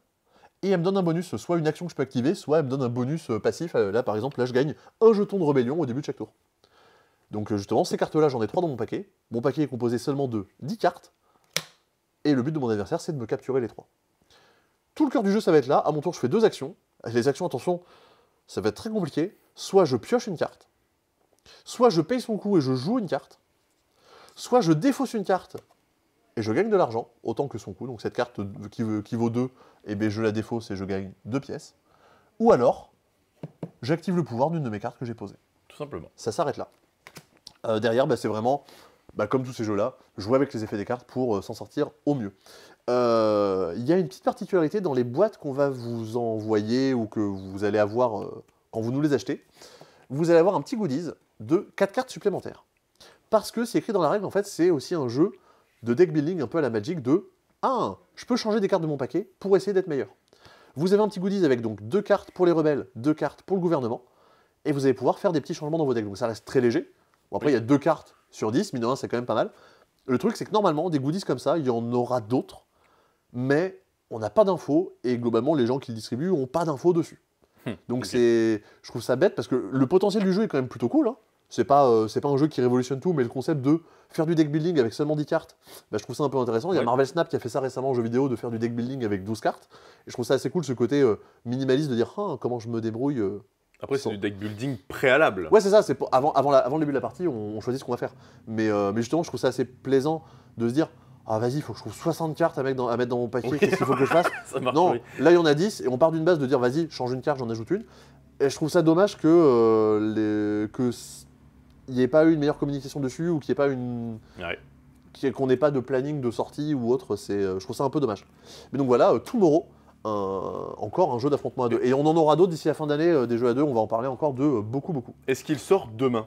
Et elle me donne un bonus, soit une action que je peux activer, soit elle me donne un bonus passif. Là, par exemple, là, je gagne un jeton de rébellion au début de chaque tour. Donc, justement, ces cartes-là, j'en ai 3 dans mon paquet. Mon paquet est composé seulement de 10 cartes. Et le but de mon adversaire, c'est de me capturer les 3. Tout le cœur du jeu, ça va être là. À mon tour, je fais 2 actions. Les actions, attention, ça va être très compliqué. Soit je pioche une carte, soit je paye son coup et je joue une carte, soit je défausse une carte et je gagne de l'argent, autant que son coup. Donc cette carte qui vaut 2, eh bien, je la défausse et je gagne 2 pièces. Ou alors, j'active le pouvoir d'une de mes cartes que j'ai posées. Tout simplement. Ça s'arrête là. Derrière, c'est vraiment, comme tous ces jeux-là, jouer avec les effets des cartes pour s'en sortir au mieux. Il y a une petite particularité dans les boîtes qu'on va vous envoyer ou que vous allez avoir quand vous nous les achetez. Vous allez avoir un petit goodies de 4 cartes supplémentaires. Parce que c'est écrit dans la règle, en fait, c'est aussi un jeu de deck building un peu à la Magic de « Ah, je peux changer des cartes de mon paquet pour essayer d'être meilleur ». Vous avez un petit goodies avec donc 2 cartes pour les rebelles, 2 cartes pour le gouvernement, et vous allez pouvoir faire des petits changements dans vos decks. Donc ça reste très léger. Bon, après, il y a 2 cartes sur 10, mine de rien, c'est quand même pas mal. Le truc, c'est que normalement, des goodies comme ça, il y en aura d'autres, mais on n'a pas d'infos, et globalement, les gens qui le distribuent n'ont pas d'infos dessus. Donc je trouve ça bête, parce que le potentiel du jeu est quand même plutôt cool. Hein. C'est pas un jeu qui révolutionne tout, mais le concept de faire du deck building avec seulement 10 cartes, je trouve ça un peu intéressant. Il y a Marvel Snap qui a fait ça récemment en jeu vidéo, de faire du deck building avec 12 cartes. Et je trouve ça assez cool, ce côté minimaliste de dire comment je me débrouille. Après, c'est du deck building préalable. Ouais, c'est ça, c'est avant le début de la partie, on choisit ce qu'on va faire. Mais justement, je trouve ça assez plaisant de se dire ah vas-y, il faut que je trouve 60 cartes à mettre dans mon paquet, qu'est-ce qu'il faut que je fasse? Ça marche, non, oui. Là il y en a 10, et on part d'une base de dire vas-y, change une carte, j'en ajoute une. Et je trouve ça dommage que il n'y ait pas eu une meilleure communication dessus, ou qu'il n'y ait pas qu'on n'ait pas de planning de sortie ou autre, je trouve ça un peu dommage. Mais donc voilà, Tomorrow, encore un jeu d'affrontement à 2. Et on en aura d'autres d'ici la fin d'année, des jeux à 2, on va en parler encore de beaucoup. Est-ce qu'il sort demain?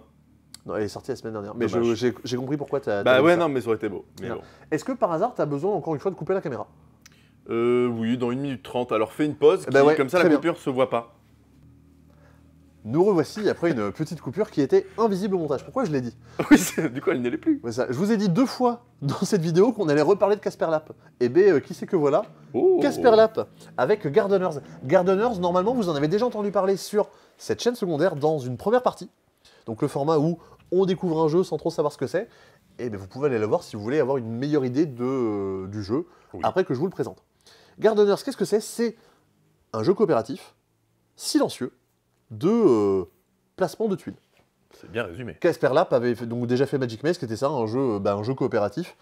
Non, elle est sortie la semaine dernière. Mais j'ai compris pourquoi tu as. Bah ouais, non, mais ça aurait été beau. Bon. Est-ce que par hasard, tu as besoin encore une fois de couper la caméra? Oui, dans 1 minute 30. Alors fais une pause, comme ça la coupure se voit pas. Nous revoici après une petite coupure qui était invisible au montage. Pourquoi je l'ai dit? Oui, du coup elle ne l'est plus. Ouais, ça. Je vous ai dit 2 fois dans cette vidéo qu'on allait reparler de Casper Lap. Et bien, qui c'est que voilà? Casper Lap avec Gardeners. Gardeners, normalement, vous en avez déjà entendu parler sur cette chaîne secondaire dans une première partie. Donc le format où on découvre un jeu sans trop savoir ce que c'est. Et bien, vous pouvez aller le voir si vous voulez avoir une meilleure idée du jeu après que je vous le présente. Gardeners, qu'est-ce que c'est? C'est un jeu coopératif, silencieux, de placement de tuiles. C'est bien résumé. Casper Lap avait donc déjà fait Magic Maze, qui était ça, un jeu coopératif,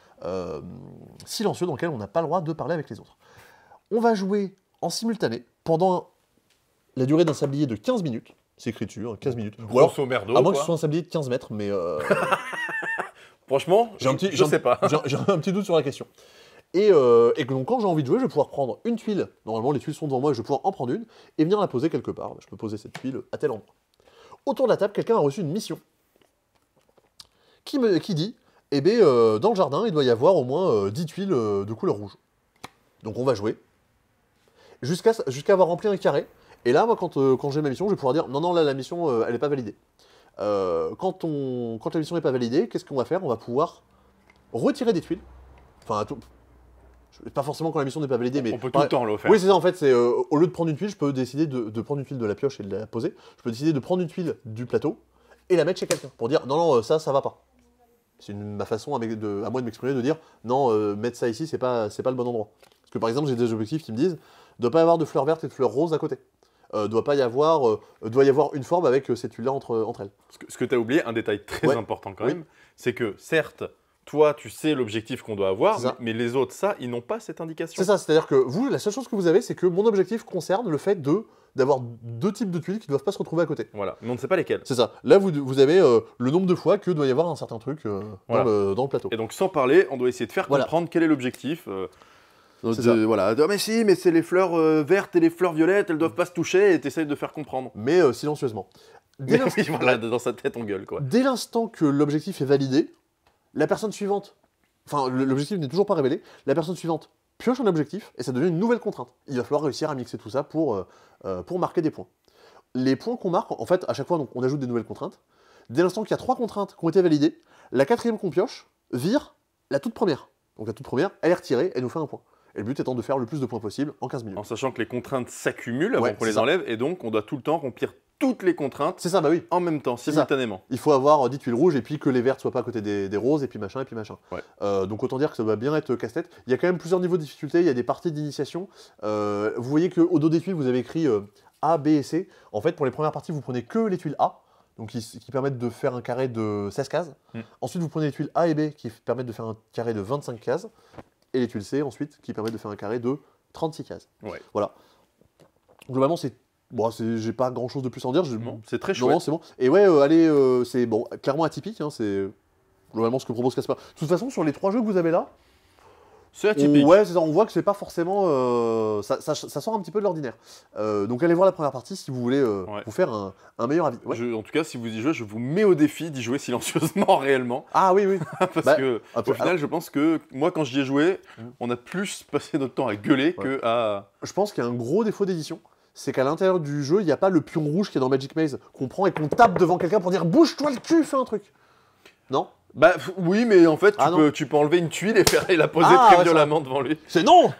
silencieux, dans lequel on n'a pas le droit de parler avec les autres. On va jouer en simultané pendant la durée d'un sablier de 15 minutes. C'est écrit dessus, 15 minutes. Grosso merdo, à moins que ce soit un sablier de 15 mètres, mais... Franchement, je sais pas. J'ai un petit doute sur la question. Et donc quand j'ai envie de jouer, je vais pouvoir prendre une tuile. Normalement, les tuiles sont devant moi et je vais pouvoir en prendre une et venir la poser quelque part. Je peux poser cette tuile à tel endroit. Autour de la table, quelqu'un a reçu une mission qui dit Et bien, dans le jardin, il doit y avoir au moins 10 tuiles de couleur rouge. Donc on va jouer. Jusqu'à avoir rempli un carré. Et là, moi, quand j'ai ma mission, je vais pouvoir dire, non, là, la mission, elle n'est pas validée. Quand la mission n'est pas validée, qu'est-ce qu'on va faire? On va pouvoir retirer des tuiles. Enfin, pas forcément quand la mission n'est pas validée, mais... On peut tout le temps le faire. Oui, c'est ça, en fait, c'est au lieu de prendre une tuile, je peux décider de prendre une tuile de la pioche et de la poser. Je peux décider de prendre une tuile du plateau et la mettre chez quelqu'un, pour dire, non, ça va pas. C'est ma façon à moi de m'exprimer, de dire, non, mettre ça ici, c'est pas le bon endroit. Parce que par exemple, j'ai des objectifs qui me disent, ne doit pas y avoir de fleurs vertes et de fleurs roses à côté. Doit y avoir une forme avec ces tuiles-là entre elles. Ce que tu as oublié, un détail très important quand même, c'est que certes, toi, tu sais l'objectif qu'on doit avoir, mais les autres, ils n'ont pas cette indication. C'est ça, c'est-à-dire que vous, la seule chose que vous avez, c'est que mon objectif concerne le fait d'avoir 2 types de tuiles qui ne doivent pas se retrouver à côté. Voilà, mais on ne sait pas lesquelles. C'est ça. Là, vous avez le nombre de fois que doit y avoir un certain truc dans le plateau. Et donc, sans parler, on doit essayer de faire comprendre quel est l'objectif. Voilà. Mais si, mais c'est les fleurs vertes et les fleurs violettes, elles doivent pas se toucher, et tu essayes de faire comprendre. Mais silencieusement. Voilà, dans sa tête, on gueule, quoi. Dès l'instant que l'objectif est validé, la personne suivante, enfin, l'objectif n'est toujours pas révélé, la personne suivante pioche un objectif, et ça devient une nouvelle contrainte. Il va falloir réussir à mixer tout ça pour marquer des points. Les points qu'on marque, en fait, à chaque fois, donc, on ajoute des nouvelles contraintes. Dès l'instant qu'il y a 3 contraintes qui ont été validées, la 4e qu'on pioche vire la toute première. Donc la toute première, elle est retirée, elle nous fait un point. Et le but étant de faire le plus de points possible en 15 minutes. En sachant que les contraintes s'accumulent avant qu'on les enlève, et donc on doit tout le temps remplir toutes les contraintes en même temps, simultanément. Il faut avoir 10 tuiles rouges et puis que les vertes soient pas à côté des roses et puis machin et puis machin. Donc autant dire que ça doit bien être casse-tête. Il y a quand même plusieurs niveaux de difficulté, il y a des parties d'initiation. Vous voyez qu'au dos des tuiles, vous avez écrit A, B et C. En fait, pour les premières parties, vous prenez que les tuiles A, donc qui permettent de faire un carré de 16 cases. Ensuite, vous prenez les tuiles A et B qui permettent de faire un carré de 25 cases. Et les tuiles C, ensuite, qui permettent de faire un carré de 36 cases. Voilà. Globalement, j'ai pas grand chose de plus à en dire. C'est très chouette. Non, c'est bon. Et c'est bon, clairement atypique. Hein, c'est globalement ce que propose Casper. De toute façon, sur les 3 jeux que vous avez là, c'est atypique. On voit que c'est pas forcément. Ça sort un petit peu de l'ordinaire. Donc allez voir la première partie si vous voulez vous faire un meilleur avis. En tout cas, si vous y jouez, je vous mets au défi d'y jouer silencieusement réellement. Ah oui. Parce que au final, je pense que moi, quand j'y ai joué, on a plus passé notre temps à gueuler que à. Je pense qu'il y a un gros défaut d'édition. C'est qu'à l'intérieur du jeu, il n'y a pas le pion rouge qui est dans Magic Maze, qu'on prend et qu'on tape devant quelqu'un pour dire « Bouge-toi le cul, fais un truc !» Non? Bah oui, mais en fait, tu peux enlever une tuile et la poser très violemment devant lui. C'est non.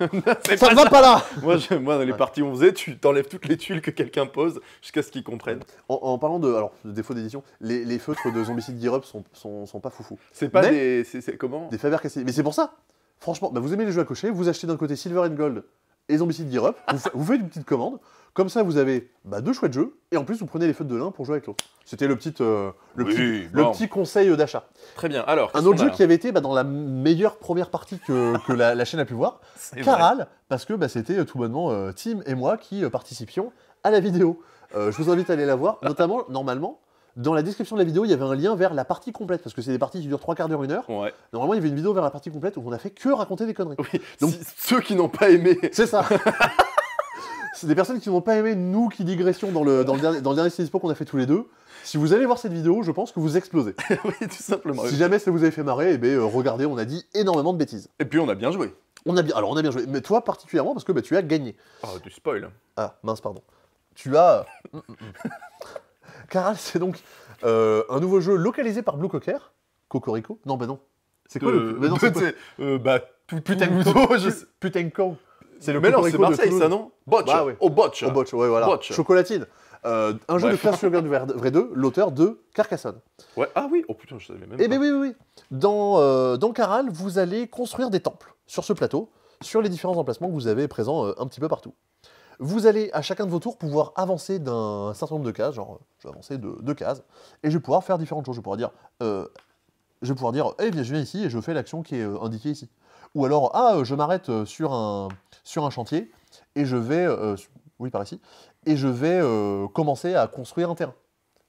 Ça ne va pas là. Moi, dans les parties où on faisait, tu t'enlèves toutes les tuiles que quelqu'un pose jusqu'à ce qu'il comprenne. En parlant de défaut d'édition, les feutres de Zombicide Gear Up sont pas foufou. C'est pas c'est comment? Des Faber-Castell. Mais c'est pour ça. Franchement, vous aimez les jeux à cocher, vous achetez d'un côté Silver and Gold et Zombicide Gear Up, vous faites une petite commande. Comme ça, vous avez 2 chouettes jeux, et en plus, vous prenez les feutres de l'un pour jouer avec l'autre. C'était le petit conseil d'achat. Très bien. Alors, un autre jeu qui avait été dans la meilleure première partie que la chaîne a pu voir, Caral, parce que c'était tout bonnement Tim et moi qui participions à la vidéo. Je vous invite à aller la voir, notamment, normalement, dans la description de la vidéo, il y avait un lien vers la partie complète, parce que c'est des parties qui durent 3 quarts d'heure, 1 heure. Normalement, il y avait une vidéo vers la partie complète où on a fait que raconter des conneries. Oui. Donc, ceux qui n'ont pas aimé... C'est ça. C'est des personnes qui n'ont pas aimé nous qui digressions dans le dernier CDispo qu'on a fait tous les deux. Si vous allez voir cette vidéo, je pense que vous explosez. Oui, tout simplement. Si jamais ça vous avait fait marrer, regardez, on a dit énormément de bêtises. Et puis on a bien joué. On a bien joué. Mais toi particulièrement parce que tu as gagné. Oh, du spoil. Ah, mince, pardon. Tu as... Caral, c'est donc un nouveau jeu localisé par Blue Cocker. Cocorico? Non, non. C'est quoi Putain. C'est le mélange, c'est Marseille, ça, non? Botch. Au Botch. Au Botch, ouais, voilà. Botch. Chocolatine. Un jeu de Clash Sugar Vrai 2, l'auteur de Carcassonne. Ouais, ah oui, oh putain, je savais même pas. Eh bien oui. Dans Caral, vous allez construire des temples sur ce plateau, sur les différents emplacements que vous avez présents un petit peu partout. Vous allez, à chacun de vos tours, pouvoir avancer d'un certain nombre de cases, genre, je vais avancer de 2 cases, et je vais pouvoir faire différentes choses. Je vais pouvoir dire, eh bien, je viens ici et je fais l'action qui est indiquée ici. Ou alors, je m'arrête sur un chantier et je vais, par ici, et je vais commencer à construire un terrain.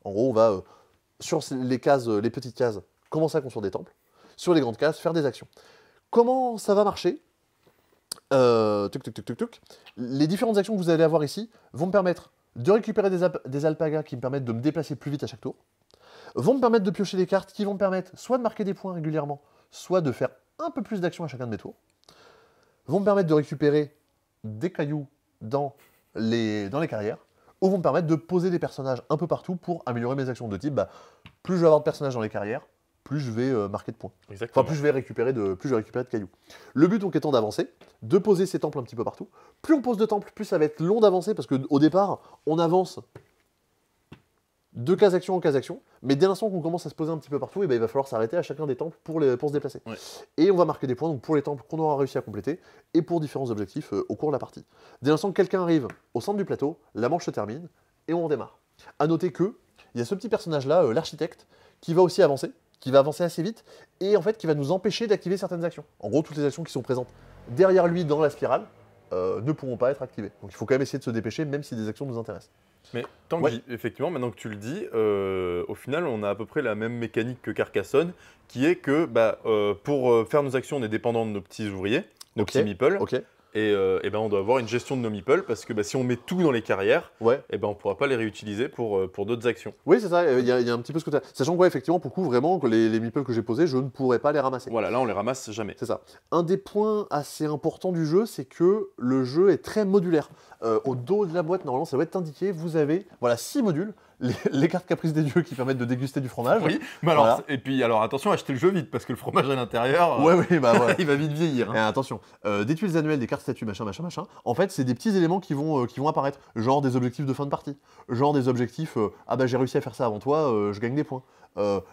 En gros, on va, sur les petites cases, commencer à construire des temples. Sur les grandes cases, faire des actions. Comment ça va marcher? Les différentes actions que vous allez avoir ici vont me permettre de récupérer des alpagas qui me permettent de me déplacer plus vite à chaque tour, vont me permettre de piocher des cartes qui vont me permettre soit de marquer des points régulièrement, soit de faire un peu plus d'action à chacun de mes tours, vont me permettre de récupérer des cailloux dans les carrières, ou vont me permettre de poser des personnages un peu partout pour améliorer mes actions de type, plus je vais avoir de personnages dans les carrières, plus je vais marquer de points. Exactement. Enfin, plus je vais récupérer de cailloux. Le but donc étant d'avancer, de poser ces temples un petit peu partout. Plus on pose de temples, plus ça va être long d'avancer, parce qu'au départ, on avance de case action en case action, mais dès l'instant qu'on commence à se poser un petit peu partout, il va falloir s'arrêter à chacun des temples pour se déplacer. Ouais. Et on va marquer des points donc pour les temples qu'on aura réussi à compléter, et pour différents objectifs au cours de la partie. Dès l'instant que quelqu'un arrive au centre du plateau, la manche se termine, et on redémarre. A noter que, il y a ce petit personnage-là, l'architecte, qui va aussi avancer, qui va avancer assez vite, et en fait qui va nous empêcher d'activer certaines actions. En gros, toutes les actions qui sont présentes derrière lui dans la spirale ne pourront pas être activées. Donc il faut quand même essayer de se dépêcher, même si des actions nous intéressent. Mais effectivement, maintenant que tu le dis, au final, on a à peu près la même mécanique que Carcassonne, qui est que pour faire nos actions, on est dépendant de nos petits ouvriers, nos petits meeples. Et on doit avoir une gestion de nos meeples, parce que si on met tout dans les carrières, on ne pourra pas les réutiliser pour d'autres actions. Oui, c'est ça, il y a un petit peu ce côté. Sachant que, effectivement, pour le coup, vraiment, que les meeples que j'ai posés, je ne pourrais pas les ramasser. Voilà, là, on les ramasse jamais. C'est ça. Un des points assez importants du jeu, c'est que le jeu est très modulaire. Au dos de la boîte, normalement, ça doit être indiqué, vous avez 6 modules. Les cartes caprices des dieux qui permettent de déguster du fromage. Oui, mais alors, et puis alors attention, achetez le jeu vite, parce que le fromage à l'intérieur, il va vite vieillir. Hein. Et attention, des tuiles annuelles, des cartes statuts, machin. En fait, c'est des petits éléments qui vont apparaître. Genre des objectifs de fin de partie. Genre des objectifs, j'ai réussi à faire ça avant toi, je gagne des points.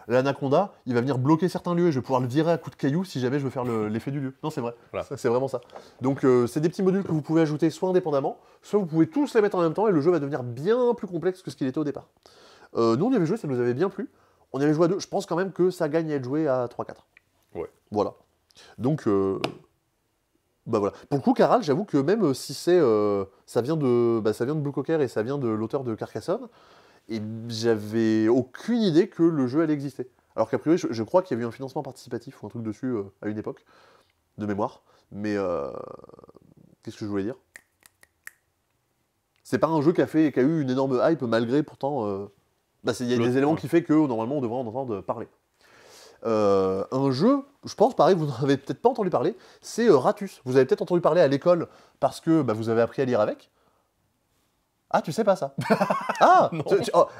L'anaconda, il va venir bloquer certains lieux et je vais pouvoir le virer à coups de cailloux si jamais je veux faire l'effet du lieu. Non, c'est vrai. Voilà. C'est vraiment ça. Donc, c'est des petits modules que vous pouvez ajouter soit indépendamment, soit vous pouvez tous les mettre en même temps et le jeu va devenir bien plus complexe que ce qu'il était au départ. Nous, on y avait joué, ça nous avait bien plu. On y avait joué à 2. Je pense quand même que ça gagne à être joué à 3-4. Ouais. Voilà. Donc, voilà. Pour le coup, Caral, j'avoue que même si ça vient de Blue Cocker et ça vient de l'auteur de Carcassonne, et j'avais aucune idée que le jeu allait exister. Alors qu'a priori, je crois qu'il y avait eu un financement participatif ou un truc dessus à une époque, de mémoire. Mais qu'est-ce que je voulais dire ? C'est pas un jeu qui a eu une énorme hype, malgré pourtant... il y a des éléments qui fait que normalement on devrait en entendre parler. Un jeu, je pense, pareil, vous n'en avez peut-être pas entendu parler, c'est Ratus. Vous avez peut-être entendu parler à l'école parce que vous avez appris à lire avec. Ah, tu sais pas ça? Ah non.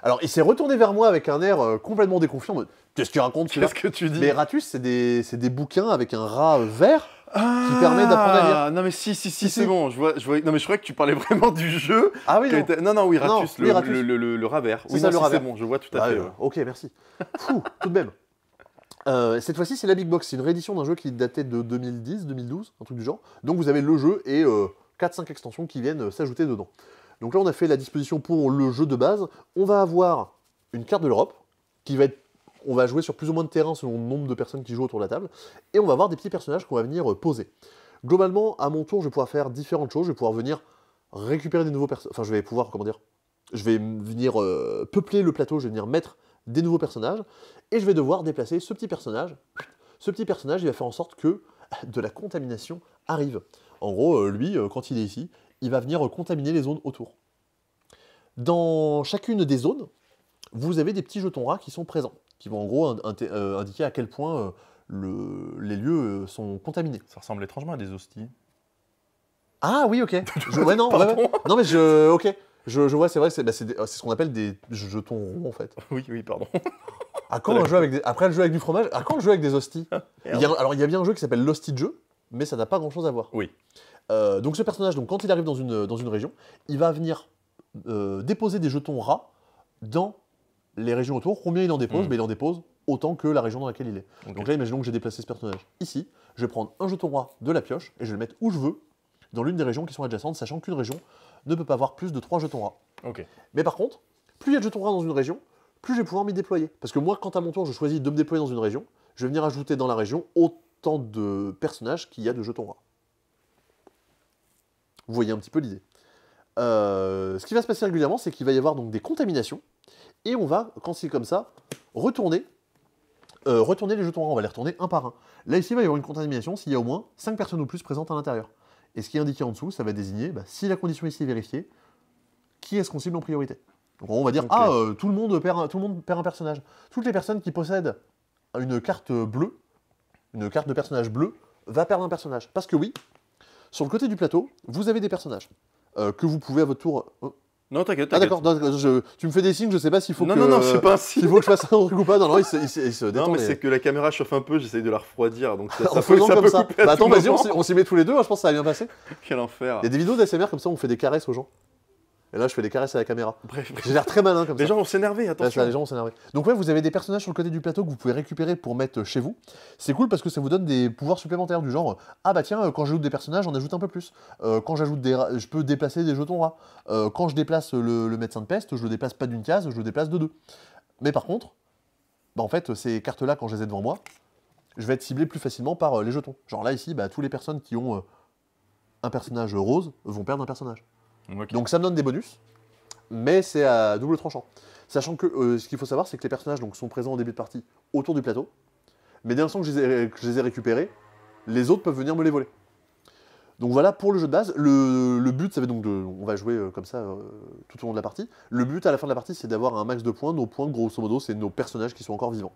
Alors, il s'est retourné vers moi avec un air complètement déconfiant. Qu'est-ce qu'il raconte? Qu'est-ce que tu dis? Mais Ratus, c'est des bouquins avec un rat vert qui permet d'apprendre à lire. Non mais si, c'est bon. Je vois. Non mais je croyais que tu parlais vraiment du jeu. Ah oui, non. Oui, Ratus, le rat vert. Oui, c'est bon, je vois tout à fait. Ok, merci. Fou, tout de même. Cette fois-ci, c'est la Big Box. C'est une réédition d'un jeu qui datait de 2010, 2012, un truc du genre. Donc vous avez le jeu et 4-5 extensions qui viennent s'ajouter dedans. Donc là, on a fait la disposition pour le jeu de base. On va avoir une carte de l'Europe qui va être... On va jouer sur plus ou moins de terrain selon le nombre de personnes qui jouent autour de la table. Et on va avoir des petits personnages qu'on va venir poser. Globalement, à mon tour, je vais pouvoir faire différentes choses. Je vais pouvoir venir récupérer des nouveaux personnages. Enfin, je vais pouvoir, je vais venir peupler le plateau, je vais venir mettre des nouveaux personnages. Et je vais devoir déplacer ce petit personnage. Ce petit personnage, il va faire en sorte que de la contamination arrive. En gros, lui, quand il est ici, il va venir contaminer les zones autour. Dans chacune des zones, vous avez des petits jetons rats qui sont présents, qui vont en gros indiquer à quel point les lieux sont contaminés. Ça ressemble étrangement à des hosties. Ah oui, ok. Non, mais ok. Je vois, c'est vrai, c'est ce qu'on appelle des jetons ronds, en fait. Oui, pardon. Après le jeu avec du fromage, quand le jeu avec des hosties il y a bien un jeu qui s'appelle l'Hostie de jeu, mais ça n'a pas grand-chose à voir. Oui. Donc ce personnage, quand il arrive dans une région, il va venir déposer des jetons rats dans les régions autour. Combien il en dépose? Il en dépose autant que la région dans laquelle il est. Okay. Donc là, imaginons que j'ai déplacé ce personnage ici. Je vais prendre un jeton rat de la pioche et je vais le mettre où je veux, dans l'une des régions qui sont adjacentes, sachant qu'une région ne peut pas avoir plus de 3 jetons rats. Okay. Mais par contre, plus il y a de jetons rats dans une région, plus je vais pouvoir m'y déployer. Parce que moi, quand à mon tour, je choisis de me déployer dans une région, je vais venir ajouter dans la région autant de personnages qu'il y a de jetons rats. Vous voyez un petit peu l'idée. Ce qui va se passer régulièrement, c'est qu'il va y avoir donc des contaminations, et on va, quand c'est comme ça, retourner les jetons rats, on va les retourner un par un. Là, ici, il va y avoir une contamination s'il y a au moins 5 personnes ou plus présentes à l'intérieur. Et ce qui est indiqué en dessous, ça va désigner, si la condition ici est vérifiée, qui est-ce qu'on cible en priorité. Donc on va dire, tout le monde perd un personnage. Toutes les personnes qui possèdent une carte bleue, une carte de personnage bleu, va perdre un personnage. Parce que oui, sur le côté du plateau, vous avez des personnages que vous pouvez à votre tour... Non, t'inquiète. Ah d'accord, tu me fais des signes, je sais pas s'il faut que... Non, c'est pas un signe. S'il faut que je fasse un truc ou pas. Non, il se détend. Non, mais c'est que la caméra chauffe un peu, j'essaye de la refroidir, donc ça, en faisant comme ça. Bah attends, vas-y, on s'y met tous les deux, je pense que ça va bien passer. Quel enfer. Il y a des vidéos d'ASMR comme ça, on fait des caresses aux gens. Et là, je fais des caresses à la caméra. Bref. J'ai l'air très malin comme ça. Les gens vont s'énerver, attention. Ouais, les gens vont s'énerver. Donc ouais, vous avez des personnages sur le côté du plateau que vous pouvez récupérer pour mettre chez vous. C'est cool parce que ça vous donne des pouvoirs supplémentaires du genre ah bah tiens, quand j'ajoute des personnages, j'en ajoute un peu plus. Quand j'ajoute je peux déplacer des jetons rats. Quand je déplace le médecin de peste, je le déplace pas d'une case, je le déplace de 2. Mais par contre, bah en fait, ces cartes-là, quand je les ai devant moi, je vais être ciblé plus facilement par les jetons. Genre là ici, bah toutes les personnes qui ont un personnage rose vont perdre un personnage. Okay. Donc ça me donne des bonus. Mais c'est à double tranchant. Sachant que ce qu'il faut savoir, c'est que les personnages sont présents au début de partie autour du plateau, mais dès l'instant que je les ai récupérés, les autres peuvent venir me les voler. Donc voilà pour le jeu de base. Le but, ça va donc on va jouer comme ça tout au long de la partie. Le but à la fin de la partie, c'est d'avoir un max de points. Nos points, grosso modo, c'est nos personnages qui sont encore vivants.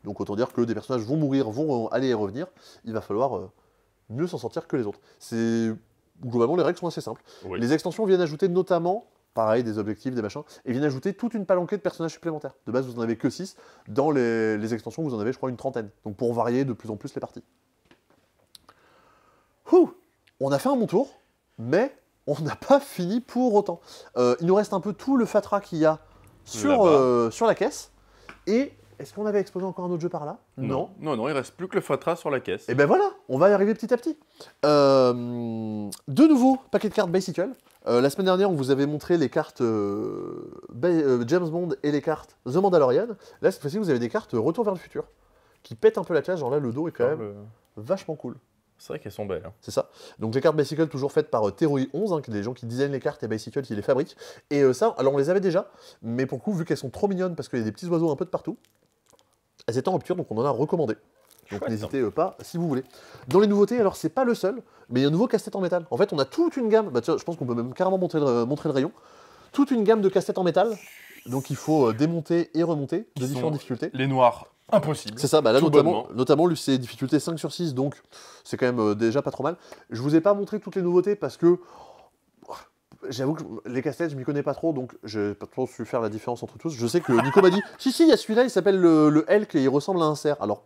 Donc autant dire que des personnages vont mourir, vont aller et revenir. Il va falloir mieux s'en sortir que les autres. Globalement, les règles sont assez simples. Oui. Les extensions viennent ajouter notamment... pareil, des objectifs, des machins, et viennent ajouter toute une palanquée de personnages supplémentaires. De base, vous n'en avez que 6. Dans les extensions, vous en avez, je crois, une trentaine. Donc pour varier de plus en plus les parties. On a fait un bon tour, mais on n'a pas fini pour autant. Il nous reste un peu tout le fatras qu'il y a sur la caisse. Et est-ce qu'on avait exposé encore un autre jeu par là? Non, il reste plus que le fatras sur la caisse. Et ben voilà, on va y arriver petit à petit. De nouveau, paquet de cartes Bicycle. La semaine dernière, on vous avait montré les cartes James Bond et les cartes The Mandalorian. Là, cette fois-ci, vous avez des cartes Retour vers le futur, qui pètent un peu la classe. Genre là, le dos est quand même vachement cool. C'est vrai qu'elles sont belles. Hein. C'est ça. Donc les cartes Bicycle, toujours faites par Teroi 11, qui est des gens qui designent les cartes, et Bicycle qui les fabriquent. Et ça, alors on les avait déjà, mais pour le coup, vu qu'elles sont trop mignonnes, parce qu'il y a des petits oiseaux un peu de partout, elles étaient en rupture, donc on en a recommandé. Donc n'hésitez pas si vous voulez. Dans les nouveautés, alors c'est pas le seul, mais il y a un nouveau casse-tête en métal. En fait, on a toute une gamme, tiens, je pense qu'on peut même carrément montrer le rayon, toute une gamme de casse-têtes en métal, donc il faut démonter et remonter de différentes difficultés. Les noirs, impossible. C'est ça, bah là notamment lui c'est difficulté 5 sur 6, donc c'est quand même déjà pas trop mal. Je vous ai pas montré toutes les nouveautés parce que j'avoue que les casse-têtes, je m'y connais pas trop, donc je n'ai pas trop su faire la différence entre tous. Je sais que Nico m'a dit, si, il y a celui-là, il s'appelle le Elk et il ressemble à un cerf. Alors,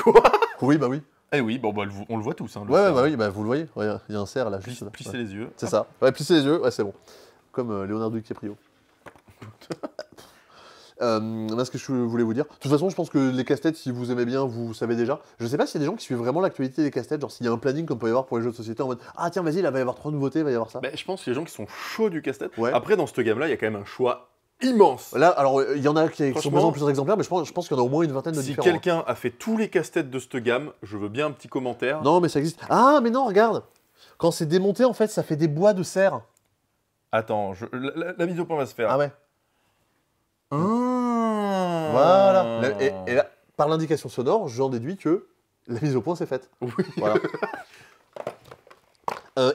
quoi? Oui, bah oui. Eh oui, bon, bah, on le voit tous. Hein, ouais, bah oui, bah, vous le voyez. Il y a un cerf là, juste là. Plisser les yeux. C'est ça. Ouais, plisser les yeux, ouais, c'est bon. Comme Leonardo DiCaprio. Ce que je voulais vous dire. De toute façon, je pense que les casse-têtes, si vous aimez bien, vous savez déjà. Je sais pas s'il y a des gens qui suivent vraiment l'actualité des casse-têtes, genre s'il y a un planning comme peut y avoir pour les jeux de société en mode ah tiens, vas-y, là va y avoir 3 nouveautés, va y avoir ça. Bah, je pense qu'il y a des gens qui sont chauds du casse-tête. Ouais. Après, dans cette gamme-là, il y a quand même un choix immense. Là, alors il y en a qui sont présents plusieurs exemplaires, mais je pense qu'il y en a au moins une vingtaine de différents. Si quelqu'un a fait tous les casse-têtes de cette gamme, je veux bien un petit commentaire. Non, mais ça existe. Ah, mais non, regarde. Quand c'est démonté, en fait, ça fait des bois de cerf. Attends, la mise au point va se faire. Ah ouais. Voilà. Et là, par l'indication sonore, j'en déduis que la mise au point s'est faite. Oui. Voilà.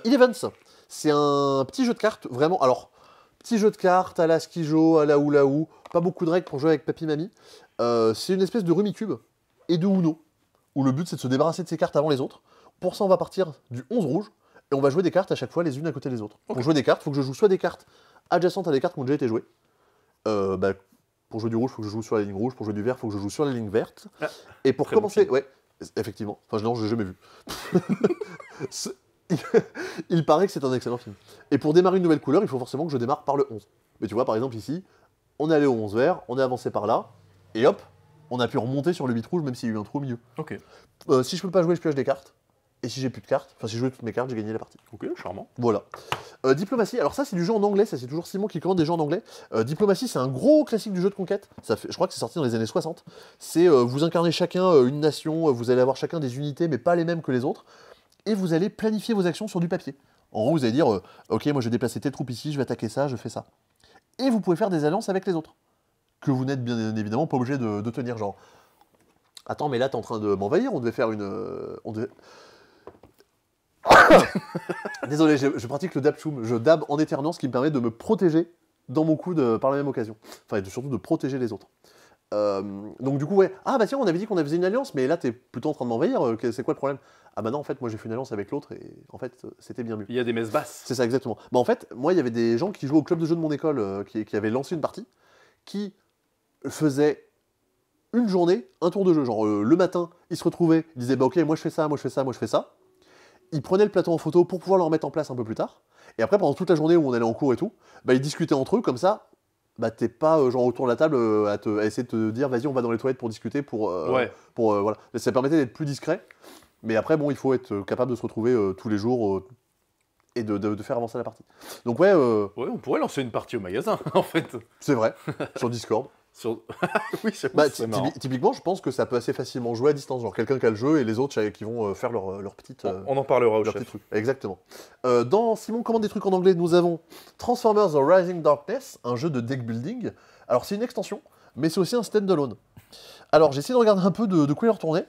Elevens, c'est un petit jeu de cartes, vraiment. Alors, petit jeu de cartes à la Skijo, à la Oulaou, pas beaucoup de règles pour jouer avec papy mamie. C'est une espèce de Rumicube et de Uno, où le but c'est de se débarrasser de ses cartes avant les autres. Pour ça, on va partir du 11 rouge et on va jouer des cartes à chaque fois les unes à côté des autres. Okay. Pour jouer des cartes, il faut que je joue soit des cartes adjacentes à des cartes qui ont déjà été jouées. Pour jouer du rouge, il faut que je joue sur la ligne rouge. Pour jouer du vert, il faut que je joue sur la ligne verte. Ah, et pour commencer, ouais, effectivement. Enfin, non, je l'ai jamais vu. Il paraît que c'est un excellent film. Et pour démarrer une nouvelle couleur, il faut forcément que je démarre par le 11. Mais tu vois, par exemple, ici, on est allé au 11 vert, on est avancé par là, et hop, on a pu remonter sur le 8 rouge, même s'il y a eu un trou au milieu. Ok. Si je peux pas jouer, je pioche des cartes. Et si j'ai plus de cartes, enfin si je joue toutes mes cartes, j'ai gagné la partie. Ok, charmant. Voilà. Diplomatie, alors ça c'est du jeu en anglais, ça c'est toujours Simon qui commande des jeux en anglais. Diplomatie c'est un gros classique du jeu de conquête, je crois que c'est sorti dans les années 60. C'est vous incarnez chacun une nation, vous allez avoir chacun des unités mais pas les mêmes que les autres. Et vous allez planifier vos actions sur du papier. En gros vous allez dire, ok moi je vais déplacer tes troupes ici, je vais attaquer ça, je fais ça. Et vous pouvez faire des alliances avec les autres. Que vous n'êtes bien évidemment pas obligé de tenir genre. Attends mais là t'es en train de m'envahir, on devait faire une... Désolé, je pratique le dab choum. Je dab en éternant, ce qui me permet de me protéger dans mon coude par la même occasion. Enfin, et surtout de protéger les autres. Donc du coup, ouais. Ah bah tiens, on avait dit qu'on avait fait une alliance, mais là t'es plutôt en train de m'envahir, c'est quoi le problème? Ah bah non, en fait, moi j'ai fait une alliance avec l'autre, et en fait, c'était bien mieux. Il y a des messes basses. C'est ça, exactement. Bah en fait, moi, il y avait des gens qui jouaient au club de jeu de mon école, qui avaient lancé une partie, qui faisaient une journée, un tour de jeu. Genre, le matin, ils se retrouvaient, ils disaient, bah ok, moi je fais ça, moi je fais ça, moi je fais ça. Ils prenaient le plateau en photo pour pouvoir le remettre en place un peu plus tard. Et après, pendant toute la journée où on allait en cours et tout, bah ils discutaient entre eux, comme ça, bah t'es pas genre autour de la table à essayer de te dire, vas-y, on va dans les toilettes pour discuter, voilà. Ça permettait d'être plus discret. Mais après, bon, il faut être capable de se retrouver tous les jours et de faire avancer la partie. Donc ouais, Ouais, on pourrait lancer une partie au magasin, en fait. c'est vrai, sur Discord. Oui, c'est Bah, marrant. typiquement, je pense que ça peut assez facilement jouer à distance. Genre quelqu'un qui a le jeu et les autres qui vont faire leur petite... On en parlera au leur chef. petit truc. Exactement. Dans Simon commande des trucs en anglais, nous avons Transformers The Rising Darkness, un jeu de deck building. Alors c'est une extension, mais c'est aussi un stand-alone. Alors j'ai essayé de regarder un peu de quoi il retournait.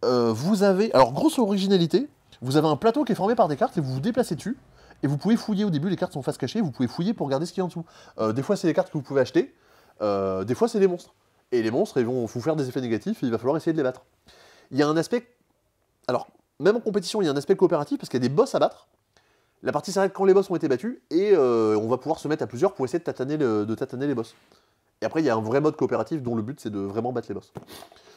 Vous avez... Alors grosse originalité, vous avez un plateau qui est formé par des cartes et vous vous déplacez dessus. Et vous pouvez fouiller au début, les cartes sont face cachée, vous pouvez fouiller pour regarder ce qu'il y a en dessous. Des fois c'est des cartes que vous pouvez acheter, des fois c'est des monstres. Et les monstres, ils vont vous faire des effets négatifs et il va falloir essayer de les battre. Il y a un aspect... Alors, même en compétition, il y a un aspect coopératif parce qu'il y a des boss à battre. La partie s'arrête quand les boss ont été battus et on va pouvoir se mettre à plusieurs pour essayer de tataner les boss. Et après, il y a un vrai mode coopératif dont le but c'est de vraiment battre les boss.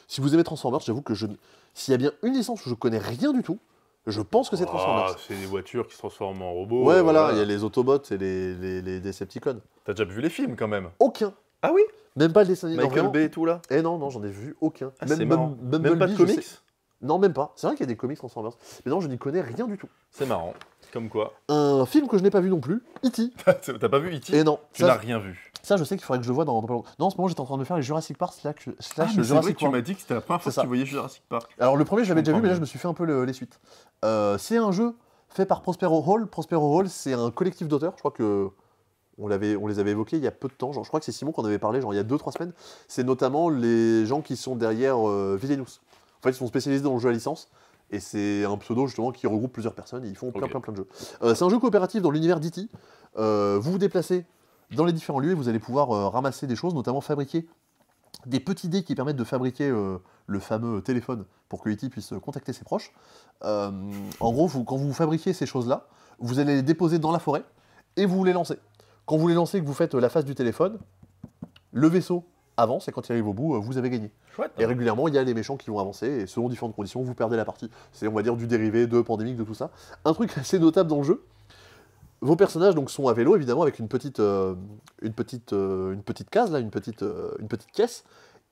Si vous aimez Transformers, j'avoue que s'il y a bien une licence où je connais rien du tout, je pense que c'est Transformers. C'est des voitures qui se transforment en robots. Ouais, voilà, il y a les Autobots et les Decepticons. T'as déjà vu les films quand même? Aucun. Ah oui? Même pas le dessin animé. Michael Bay et tout là? Eh non, j'en ai vu aucun. Ah, c'est marrant. Même pas de je comics? sais. Non, même pas. C'est vrai qu'il y a des comics Transformers. Mais non, je n'y connais rien du tout. C'est marrant. Comme quoi. Un film que je n'ai pas vu non plus, E.T. T'as pas vu E.T? Et non. Tu n'as rien vu. Ça, je sais qu'il faudrait que je le voie dans pas longtemps. Non, en ce moment, j'étais en train de faire les Jurassic Park slash Mais c'est vrai Jurassic que tu World. m'as dit que c'était la première fois que tu voyais Jurassic Park. Alors, le premier, je l'avais déjà vu, mais là, je me suis fait un peu les suites. C'est un jeu fait par Prospero Hall. Prospero Hall, c'est un collectif d'auteurs. Je crois que on les avait évoqués il y a peu de temps. Genre, je crois que c'est Simon qu'on avait parlé genre, il y a 2-3 semaines. C'est notamment les gens qui sont derrière Villainous. En fait, ils sont spécialisés dans le jeu à licence. Et c'est un pseudo justement qui regroupe plusieurs personnes et ils font plein de jeux. C'est un jeu coopératif dans l'univers d'E.T. Vous vous déplacez dans les différents lieux et vous allez pouvoir ramasser des choses, notamment fabriquer des petits dés qui permettent de fabriquer le fameux téléphone pour que E.T. puisse contacter ses proches. En gros, quand vous fabriquez ces choses-là, vous allez les déposer dans la forêt et vous les lancez. Quand vous les lancez et que vous faites la face du téléphone, le vaisseau avance et quand il arrive au bout, vous avez gagné. Chouette, hein. Et régulièrement, il y a les méchants qui vont avancer et selon différentes conditions, vous perdez la partie. C'est, on va dire, du dérivé, de pandémique, de tout ça. Un truc assez notable dans le jeu, vos personnages donc, sont à vélo, évidemment, avec une petite case, là, une petite caisse.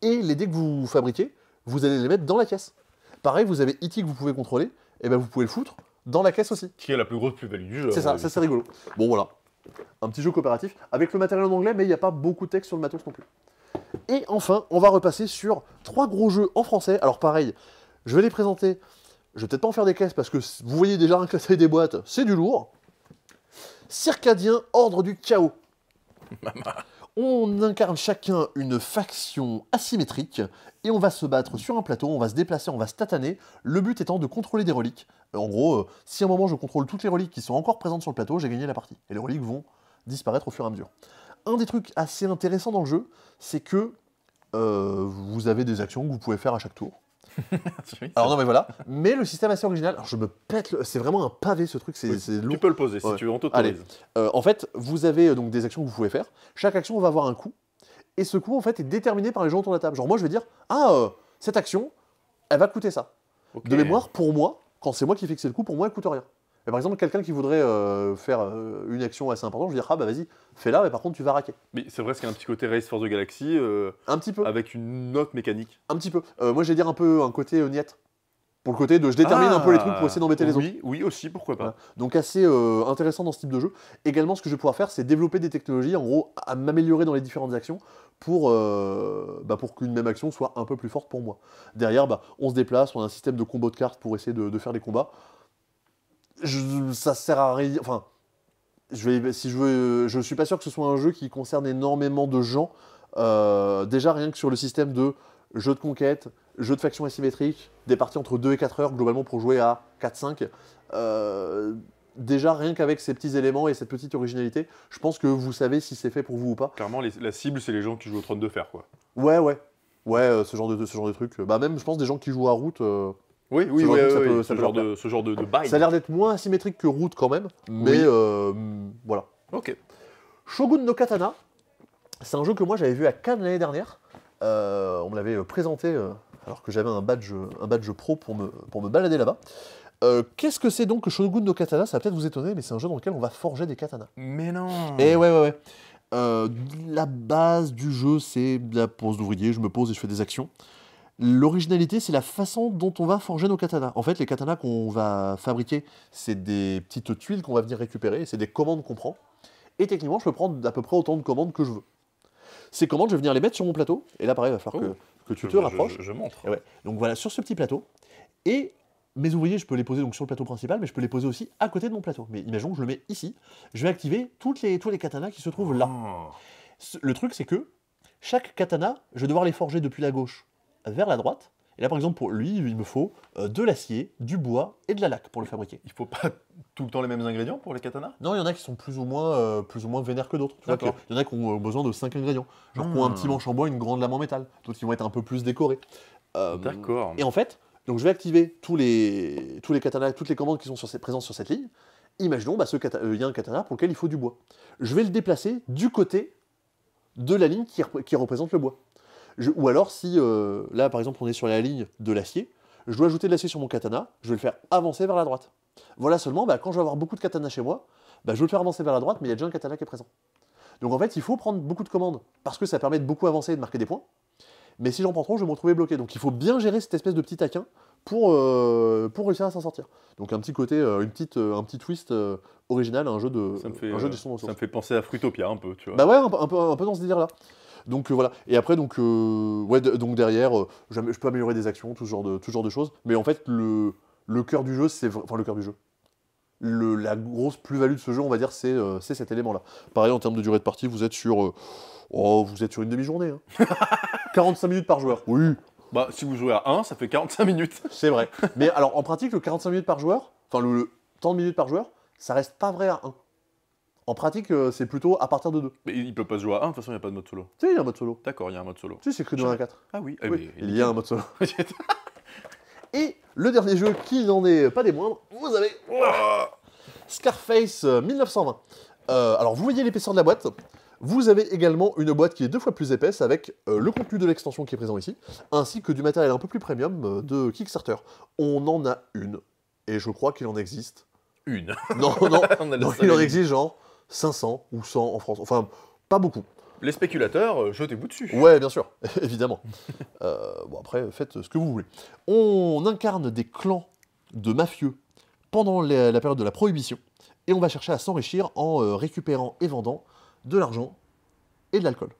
Et les dés que vous fabriquez, vous allez les mettre dans la caisse. Pareil, vous avez E.T. que vous pouvez contrôler, et ben vous pouvez le foutre dans la caisse aussi. Qui est la plus grosse plus-value du jeu. C'est ça c'est rigolo. Bon voilà, un petit jeu coopératif, avec le matériel en anglais, mais il n'y a pas beaucoup de texte sur le matos non plus. Et enfin, on va repasser sur 3 gros jeux en français. Alors pareil, je vais les présenter, je vais peut-être pas en faire des caisses, parce que vous voyez déjà un classé des boîtes, c'est du lourd. Circadien, Ordre du Chaos. On incarne chacun une faction asymétrique et on va se battre sur un plateau, on va se déplacer, on va se tataner. Le but étant de contrôler des reliques. En gros, si à un moment je contrôle toutes les reliques qui sont encore présentes sur le plateau, j'ai gagné la partie. Et les reliques vont disparaître au fur et à mesure. Un des trucs assez intéressants dans le jeu, c'est que vous avez des actions que vous pouvez faire à chaque tour. Alors non mais voilà, mais le système est assez original. Alors je me pète, c'est vraiment un pavé ce truc, c'est lourd. Tu peux le poser si tu veux, on t'autorise. En fait, vous avez donc des actions que vous pouvez faire. Chaque action va avoir un coût, et ce coût en fait est déterminé par les gens autour de la table. Genre moi je vais dire, cette action, elle va coûter ça. Okay. De mémoire, pour moi, quand c'est moi qui fixe le coût, pour moi elle coûte rien. Et par exemple, quelqu'un qui voudrait faire une action assez importante, je vais dire, bah vas-y, fais-la, mais par contre tu vas raquer. Mais c'est vrai qu'il y a un petit côté Race for the Galaxy, un petit peu. Avec une autre mécanique. Un petit peu. Moi je vais dire un peu un côté niette. Pour le côté de je détermine un peu les trucs pour essayer d'embêter les autres. Oui, aussi, pourquoi pas. Voilà. Donc assez intéressant dans ce type de jeu. Également, ce que je vais pouvoir faire, c'est développer des technologies, en gros, à m'améliorer dans les différentes actions pour qu'une même action soit un peu plus forte pour moi. Derrière, on se déplace, on a un système de combo de cartes pour essayer de faire des combats. Ça sert à rien. Enfin, je suis pas sûr que ce soit un jeu qui concerne énormément de gens. Déjà, rien que sur le système de jeu de conquête, jeu de faction asymétrique, des parties entre 2 et 4 heures, globalement pour jouer à 4-5. déjà, rien qu'avec ces petits éléments et cette petite originalité, je pense que vous savez si c'est fait pour vous ou pas. Clairement, la cible, c'est les gens qui jouent au trône de fer, quoi. Ouais. Ouais, ce genre de truc. Bah même, je pense, des gens qui jouent à Root... Oui, ce genre de bail. Ça a l'air d'être moins asymétrique que Root quand même, mais voilà. Ok. Shogun no Katana, c'est un jeu que moi j'avais vu à Cannes l'année dernière. On me l'avait présenté alors que j'avais un badge pro pour me balader là-bas. Qu'est-ce que c'est donc que Shogun no Katana? Ça va peut-être vous étonner, mais c'est un jeu dans lequel on va forger des katanas. Mais non. Et ouais. La base du jeu, c'est la pose d'ouvrier, je me pose et je fais des actions. L'originalité, c'est la façon dont on va forger nos katanas. En fait, les katanas qu'on va fabriquer, c'est des petites tuiles qu'on va venir récupérer, c'est des commandes qu'on prend. Et techniquement, je peux prendre à peu près autant de commandes que je veux. Ces commandes, je vais venir les mettre sur mon plateau. Et là, pareil, il va falloir que tu te rapproches. Je montre. Ouais. Donc voilà, sur ce petit plateau. Et mes ouvriers, je peux les poser donc sur le plateau principal, mais je peux les poser aussi à côté de mon plateau. Mais imaginons que je le mets ici. Je vais activer tous les katanas qui se trouvent là. Le truc, c'est que chaque katana, je vais devoir les forger depuis la gauche vers la droite. Et là, par exemple, pour lui, il me faut de l'acier, du bois et de la laque pour le fabriquer. Il faut pas tout le temps les mêmes ingrédients pour les katanas? Non, il y en a qui sont plus ou moins vénères que d'autres. Il y en a qui ont besoin de 5 ingrédients. Genre qui ont un petit manche en bois, une grande lame en métal. D'autres qui vont être un peu plus décorés. D'accord. Et en fait, donc je vais activer tous les katanas, toutes les commandes qui sont présentes sur cette ligne. Imaginons, il y a un katana pour lequel il faut du bois. Je vais le déplacer du côté de la ligne qui représente le bois. Ou alors, si là, par exemple, on est sur la ligne de l'acier, je dois ajouter de l'acier sur mon katana, je vais le faire avancer vers la droite. Voilà seulement, quand je vais avoir beaucoup de katanas chez moi, je vais le faire avancer vers la droite, mais il y a déjà un katana qui est présent. Donc en fait, il faut prendre beaucoup de commandes, parce que ça permet de beaucoup avancer et de marquer des points. Mais si j'en prends trop, je vais me retrouver bloqué. Donc il faut bien gérer cette espèce de petit taquin pour réussir à s'en sortir. Donc un petit côté, un petit twist original à un jeu de gestion de ressources. Ça me fait penser à Fruitopia un peu, tu vois. Bah ouais, un peu dans ce délire-là. Donc voilà. Et après, donc derrière, je peux améliorer des actions, tout ce genre de choses. Mais en fait, le cœur du jeu, le cœur du jeu. La grosse plus-value de ce jeu, on va dire, c'est cet élément-là. Pareil, en termes de durée de partie, vous êtes sur une demi-journée. Hein. 45 minutes par joueur. Oui. Bah, si vous jouez à 1, ça fait 45 minutes. C'est vrai. Mais alors, en pratique, le 45 minutes par joueur, enfin le temps de minutes par joueur, ça reste pas vrai à 1. En pratique, c'est plutôt à partir de 2. Mais il peut pas se jouer à 1, de toute façon, il n'y a pas de mode solo. Si, il y a un mode solo. D'accord, il y a un mode solo. Si, c'est que dans un 4. Ah oui, il y a un mode solo. Et le dernier jeu qui n'en est pas des moindres, vous avez Scarface 1920. Alors, vous voyez l'épaisseur de la boîte. Vous avez également une boîte qui est 2 fois plus épaisse avec le contenu de l'extension qui est présent ici, ainsi que du matériel un peu plus premium de Kickstarter. On en a une, et je crois qu'il en existe. Une. Non, il en existe genre 500 ou 100 en France. Enfin, pas beaucoup. Les spéculateurs, jetez-vous dessus. Ouais, bien sûr, évidemment. Bon, après, faites ce que vous voulez. On incarne des clans de mafieux pendant la période de la Prohibition, et on va chercher à s'enrichir en récupérant et vendant de l'argent et de l'alcool.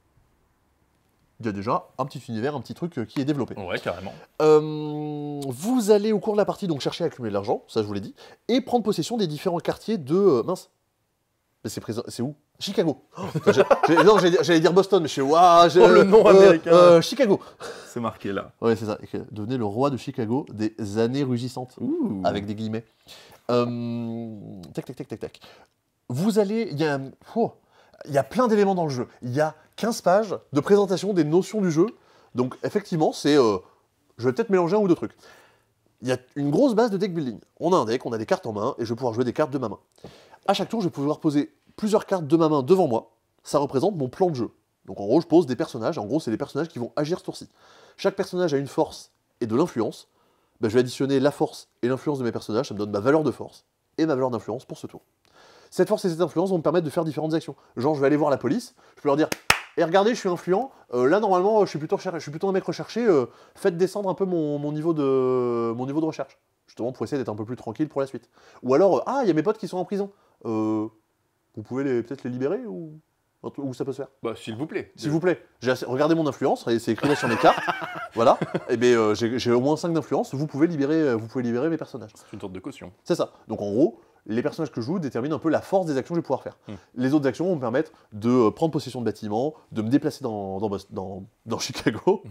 Il y a déjà un petit univers, un petit truc qui est développé. Ouais, carrément. Vous allez au cours de la partie donc chercher à accumuler de l'argent, ça je vous l'ai dit, et prendre possession des différents quartiers de... Mais c'est où? Chicago. Non, j'allais dire Boston, mais je sais... le nom américain. Chicago. C'est marqué là. Ouais, c'est ça. Devenez le roi de Chicago des années rugissantes. Ouh. Avec des guillemets. Tac. Vous allez... Il y a plein d'éléments dans le jeu. Il y a 15 pages de présentation des notions du jeu. Donc, effectivement, c'est... je vais peut-être mélanger un ou deux trucs. Il y a une grosse base de deck building. On a un deck, on a des cartes en main, et je vais pouvoir jouer des cartes de ma main. À chaque tour, je vais pouvoir poser plusieurs cartes de ma main devant moi. Ça représente mon plan de jeu. Donc, en gros, je pose des personnages. En gros, c'est les personnages qui vont agir ce tour-ci. Chaque personnage a une force et de l'influence. Je vais additionner la force et l'influence de mes personnages. Ça me donne ma valeur de force et ma valeur d'influence pour ce tour. Cette force et cette influence vont me permettre de faire différentes actions. Genre, je vais aller voir la police, je peux leur dire « regardez, je suis influent, là, normalement, je suis plutôt un mec recherché, faites descendre un peu mon niveau de recherche. » Justement, pour essayer d'être un peu plus tranquille pour la suite. Ou alors, il y a mes potes qui sont en prison. Vous pouvez peut-être les libérer ou ça peut se faire? Bah, s'il vous plaît. S'il vous plaît. Regardez mon influence, c'est écrit là sur mes cartes. Voilà. Et bien, j'ai au moins 5 d'influence, vous pouvez libérer mes personnages. C'est une sorte de caution. C'est ça. Donc, en gros... les personnages que je joue déterminent un peu la force des actions que je vais pouvoir faire. Les autres actions vont me permettre de prendre possession de bâtiments, de me déplacer dans Chicago.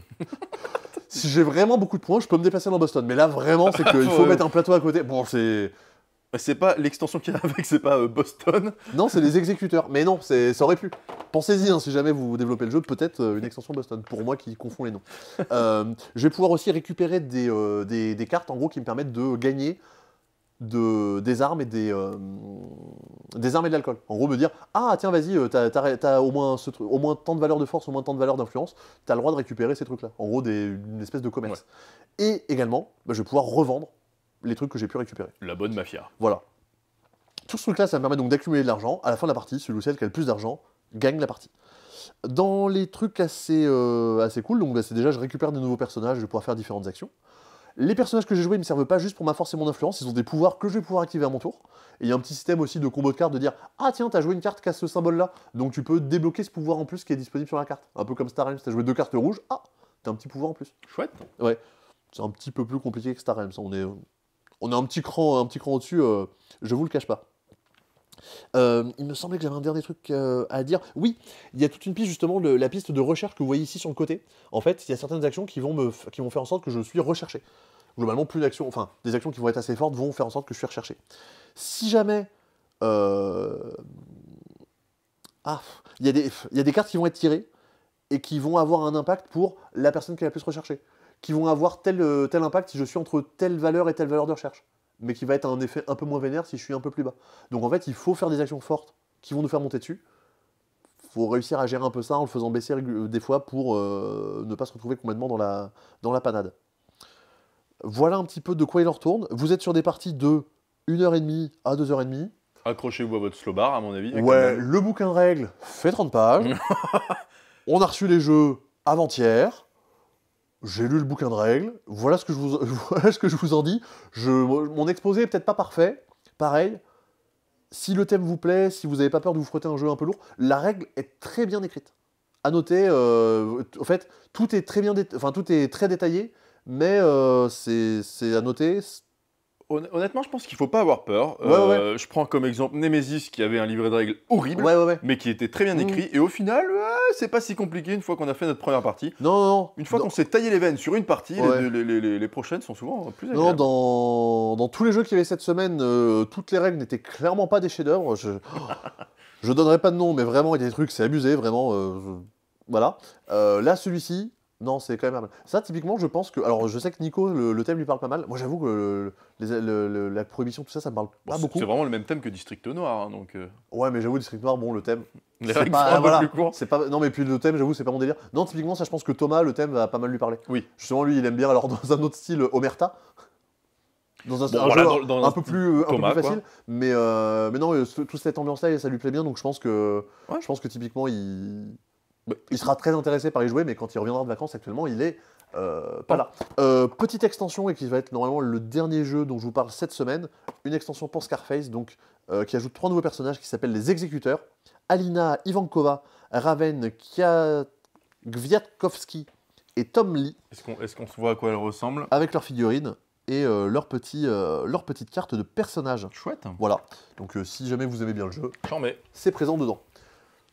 Si j'ai vraiment beaucoup de points, je peux me déplacer dans Boston. Mais là, vraiment, c'est qu'il faut mettre un plateau à côté. Bon, c'est C'est pas l'extension qu'il y a avec, c'est pas Boston. Non, c'est les exécuteurs. Mais non, ça aurait pu. Pensez-y, hein, si jamais vous développez le jeu, peut-être une extension Boston, pour moi qui confond les noms. Je vais pouvoir aussi récupérer des cartes, en gros, qui me permettent de gagner des armes et des armes et de l'alcool. En gros, me dire, ah tiens, vas-y, t'as au moins tant de valeur de force, au moins tant de valeur d'influence, t'as le droit de récupérer ces trucs-là. En gros, une espèce de commerce. Ouais. Et également, je vais pouvoir revendre les trucs que j'ai pu récupérer. La bonne mafia. Voilà. Tout ce truc-là, ça me permet donc d'accumuler de l'argent. À la fin de la partie, celui ou celle qui a le plus d'argent gagne la partie. Dans les trucs assez cool, donc c'est déjà, je récupère de nouveaux personnages, je vais pouvoir faire différentes actions. Les personnages que j'ai joués ne me servent pas juste pour ma force et mon influence, ils ont des pouvoirs que je vais pouvoir activer à mon tour. Et il y a un petit système aussi de combo de cartes de dire « Ah tiens, t'as joué une carte qui a ce symbole-là, donc tu peux débloquer ce pouvoir en plus qui est disponible sur la carte. » Un peu comme Star Realms, t'as joué 2 cartes rouges, ah, t'as un petit pouvoir en plus. Chouette. Ouais, c'est un petit peu plus compliqué que Star Realms, on est un petit cran au-dessus, je vous le cache pas. Il me semblait que j'avais un dernier truc à dire. Oui, il y a toute une piste, justement, la piste de recherche que vous voyez ici sur le côté. En fait, il y a certaines actions qui vont faire en sorte que je suis recherché. Globalement, plus d'actions, enfin, des actions qui vont être assez fortes vont faire en sorte que je suis recherché. Si jamais... il y a des cartes qui vont être tirées et qui vont avoir un impact pour la personne qui est la plus recherchée. Qui vont avoir tel impact si je suis entre telle valeur et telle valeur de recherche. Mais qui va être un effet un peu moins vénère si je suis un peu plus bas. Donc en fait, il faut faire des actions fortes qui vont nous faire monter dessus. Il faut réussir à gérer un peu ça en le faisant baisser des fois pour ne pas se retrouver complètement dans la panade. Voilà un petit peu de quoi il en retourne. Vous êtes sur des parties de 1h30 à 2h30. Accrochez-vous à votre slow bar, à mon avis. Ouais, le bouquin de règles fait 30 pages. On a reçu les jeux avant-hier. J'ai lu le bouquin de règles, voilà ce que je vous en dis. Mon exposé est peut-être pas parfait, pareil. Si le thème vous plaît, si vous n'avez pas peur de vous frotter un jeu un peu lourd, la règle est très bien écrite. À noter, en fait, tout est très détaillé, mais c'est à noter. Honnêtement, je pense qu'il ne faut pas avoir peur. Ouais. Je prends comme exemple Nemesis qui avait un livret de règles horrible, mais qui était très bien écrit. Et au final, c'est pas si compliqué une fois qu'on a fait notre première partie. Non. Une fois qu'on s'est taillé les veines sur une partie, les prochaines sont souvent plus agréables. Non, dans tous les jeux qu'il y avait cette semaine, toutes les règles n'étaient clairement pas des chefs-d'œuvre. Je donnerai pas de nom, mais vraiment, il y a des trucs, c'est abusé, vraiment. Voilà. Là, celui-ci. Non, c'est quand même pas mal. Ça, typiquement, je pense que... Alors, je sais que Nico, le thème lui parle pas mal. Moi, j'avoue que la prohibition, tout ça, ça me parle pas beaucoup. C'est vraiment le même thème que District Noir, hein, donc... Ouais, mais j'avoue, District Noir, bon, le thème... Les règles sont un peu plus courtes. Non, mais puis le thème, j'avoue, c'est pas mon délire. Non, typiquement, ça, je pense que Thomas, le thème, va pas mal lui parler. Oui. Justement, lui, il aime bien, alors, dans un autre style, Omerta. Dans un jeu un peu plus facile. Mais non, toute cette ambiance-là, ça lui plaît bien, donc je pense que typiquement, il sera très intéressé par y jouer, mais quand il reviendra de vacances, actuellement, il est pas là. Petite extension, et qui va être normalement le dernier jeu dont je vous parle cette semaine, une extension pour Scarface, donc, qui ajoute 3 nouveaux personnages qui s'appellent les Exécuteurs. Alina Ivankova, Raven Kwiatkowski et Tom Lee. Est-ce qu'on se voit à quoi elles ressemblent? Avec leurs figurines et leur petite carte de personnage. Chouette. Voilà. Donc si jamais vous aimez bien le jeu, c'est présent dedans.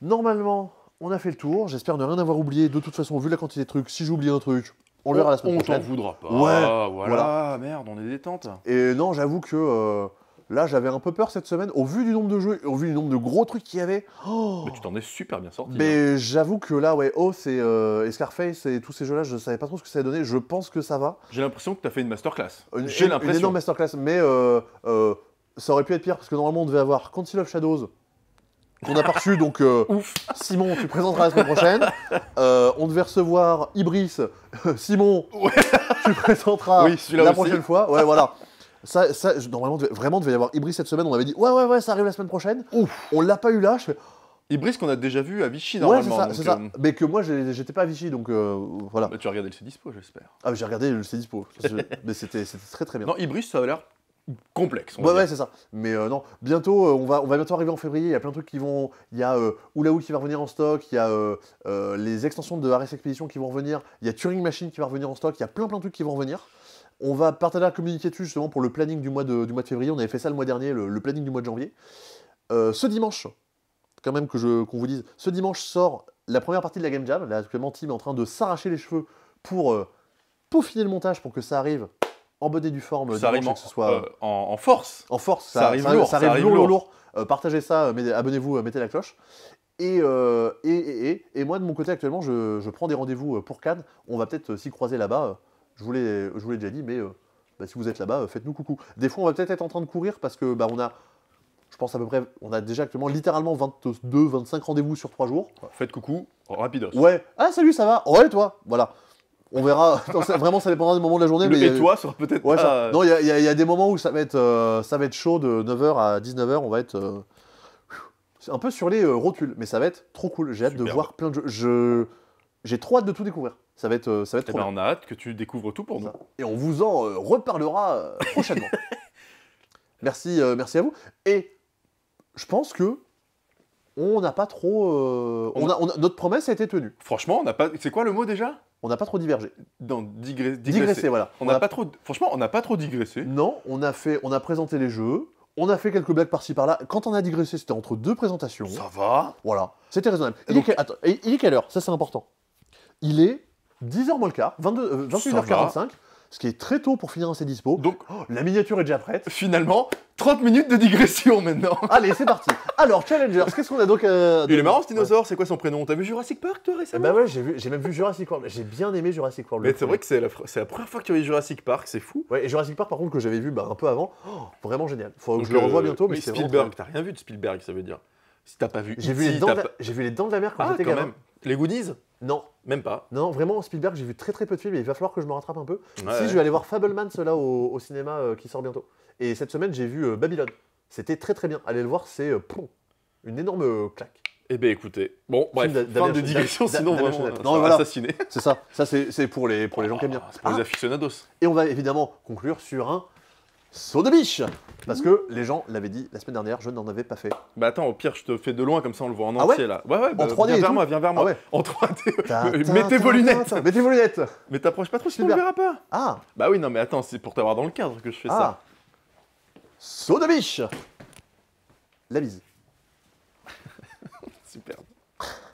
Normalement, on a fait le tour. J'espère ne rien avoir oublié. De toute façon, vu la quantité de trucs, si j'ai oublié un truc, on le verra la semaine prochaine. On t'en voudra pas. Ouais, voilà. Merde, on est détente. Et non, j'avoue que là, j'avais un peu peur cette semaine. Au vu du nombre de jeux, au vu du nombre de gros trucs qu'il y avait. Mais tu t'en es super bien sorti. Mais j'avoue que là, et Scarface et tous ces jeux-là, je savais pas trop ce que ça allait donner. Je pense que ça va. J'ai l'impression que tu as fait une masterclass. J'ai l'impression. Une énorme masterclass, mais ça aurait pu être pire parce que normalement, on devait avoir Council of Shadows. Qu'on a pas reçu, donc Simon, tu présenteras la semaine prochaine. On devait recevoir Ibris. Simon, tu présenteras la prochaine fois. Ouais, voilà. Normalement, vraiment, devait y avoir Ibris cette semaine. On avait dit, ouais, ça arrive la semaine prochaine. On l'a pas eu là. Ibris qu'on a déjà vu à Vichy, normalement. Ouais, c'est ça. Mais que moi, j'étais pas à Vichy, donc voilà. Bah, tu as regardé le C-Dispo, j'espère. Ah, j'ai regardé le C-Dispo. Mais c'était très très bien. Non, Ibris, ça a l'air complexe. Ouais, c'est ça. Mais non, bientôt, on va bientôt arriver en février. Il y a plein de trucs qui vont. Il y a Oulaou qui va revenir en stock. Il y a les extensions de RS Expedition qui vont revenir. Il y a Turing Machine qui va revenir en stock. Il y a plein de trucs qui vont revenir. On va partager la communiquer dessus justement pour le planning du mois de février. On avait fait ça le mois dernier, le planning du mois de janvier. Ce dimanche, quand même qu'on vous dise, ce dimanche sort la première partie de la Game Jam. Là, actuellement, Tim est en train de s'arracher les cheveux pour peaufiner le montage pour que ça arrive en bonne et due forme, Ça arrive que ce soit en force. en force, ça arrive lourd, ça arrive lourd. Partagez ça, abonnez-vous, mettez la cloche. Et moi, de mon côté, actuellement, je prends des rendez-vous pour Cannes. On va peut-être s'y croiser là-bas. Je vous l'ai déjà dit, mais si vous êtes là-bas, faites-nous coucou. Des fois, on va peut-être être en train de courir parce que on a, je pense à peu près, on a déjà actuellement littéralement 22, 25 rendez-vous sur 3 jours. Faites coucou, rapidos. Ouais. Ah, salut, ça va? Ouais, toi? Voilà. On verra. Vraiment, ça dépendra du moment de la journée. Et toi sera peut-être ouais, pas... Non, il y a des moments où ça va être chaud de 9h à 19h. On va être un peu sur les rotules, mais ça va être trop cool. J'ai hâte de voir plein de jeux. J'ai trop hâte de tout découvrir. Ça va être trop bien. On a hâte que tu découvres tout pour nous. Et on vous en reparlera prochainement. Merci à vous. Et je pense que on n'a pas trop... notre promesse a été tenue. Franchement, on n'a pas... C'est quoi le mot déjà? On n'a pas trop divergé. Digresser, voilà. Franchement, on n'a pas trop digressé. Non, on a présenté les jeux, on a fait quelques blagues par-ci par-là. Quand on a digressé, c'était entre 2 présentations. Ça va. Voilà, c'était raisonnable. Il est quelle heure? Ça, c'est important. Il est 10h moins le quart, 21h45. Ce qui est très tôt pour finir dans ses dispos. Donc, la miniature est déjà prête. Finalement, 30 minutes de digression maintenant. Allez, c'est parti. Alors, Challengers, qu'est-ce qu'on a donc Il est marrant ce dinosaure, c'est quoi son prénom? T'as vu Jurassic Park toi récemment? Bah ouais, j'ai même vu Jurassic World. J'ai bien aimé Jurassic World. Mais c'est vrai que c'est la première fois que tu as vu Jurassic Park, c'est fou. Ouais, et Jurassic Park par contre que j'avais vu un peu avant, vraiment génial. Faut que je le revoie bientôt. Mais Spielberg, t'as rien vu de Spielberg, ça veut dire. Si t'as pas vu. J'ai vu les Dents de la Mer quand j'étais gamin. Même. Les Goonies? Non. Même pas. Non, vraiment, Spielberg, j'ai vu très peu de films et il va falloir que je me rattrape un peu. Ouais. Si, je vais aller voir Fabelmans là au cinéma qui sort bientôt. Et cette semaine, j'ai vu Babylone. C'était très bien. Allez le voir, c'est une énorme claque. Eh ben écoutez, bon, bref, fin de digression, sinon vraiment, non, voilà. assassiné. C'est ça, c'est pour les gens qui aiment bien. C'est pour les aficionados. Et on va évidemment conclure sur un saut de biche. Parce que les gens l'avaient dit la semaine dernière, je n'en avais pas fait. Bah attends, au pire, je te fais de loin, comme ça on le voit en entier là. Ouais, en 3D viens vers moi. Ah ouais. En 3D. Mettez vos lunettes. Mettez vos lunettes. Mais t'approches pas trop, sinon on le verra pas. Ah. Bah oui, non mais attends, c'est pour t'avoir dans le cadre que je fais ça. Saut de biche. La bise.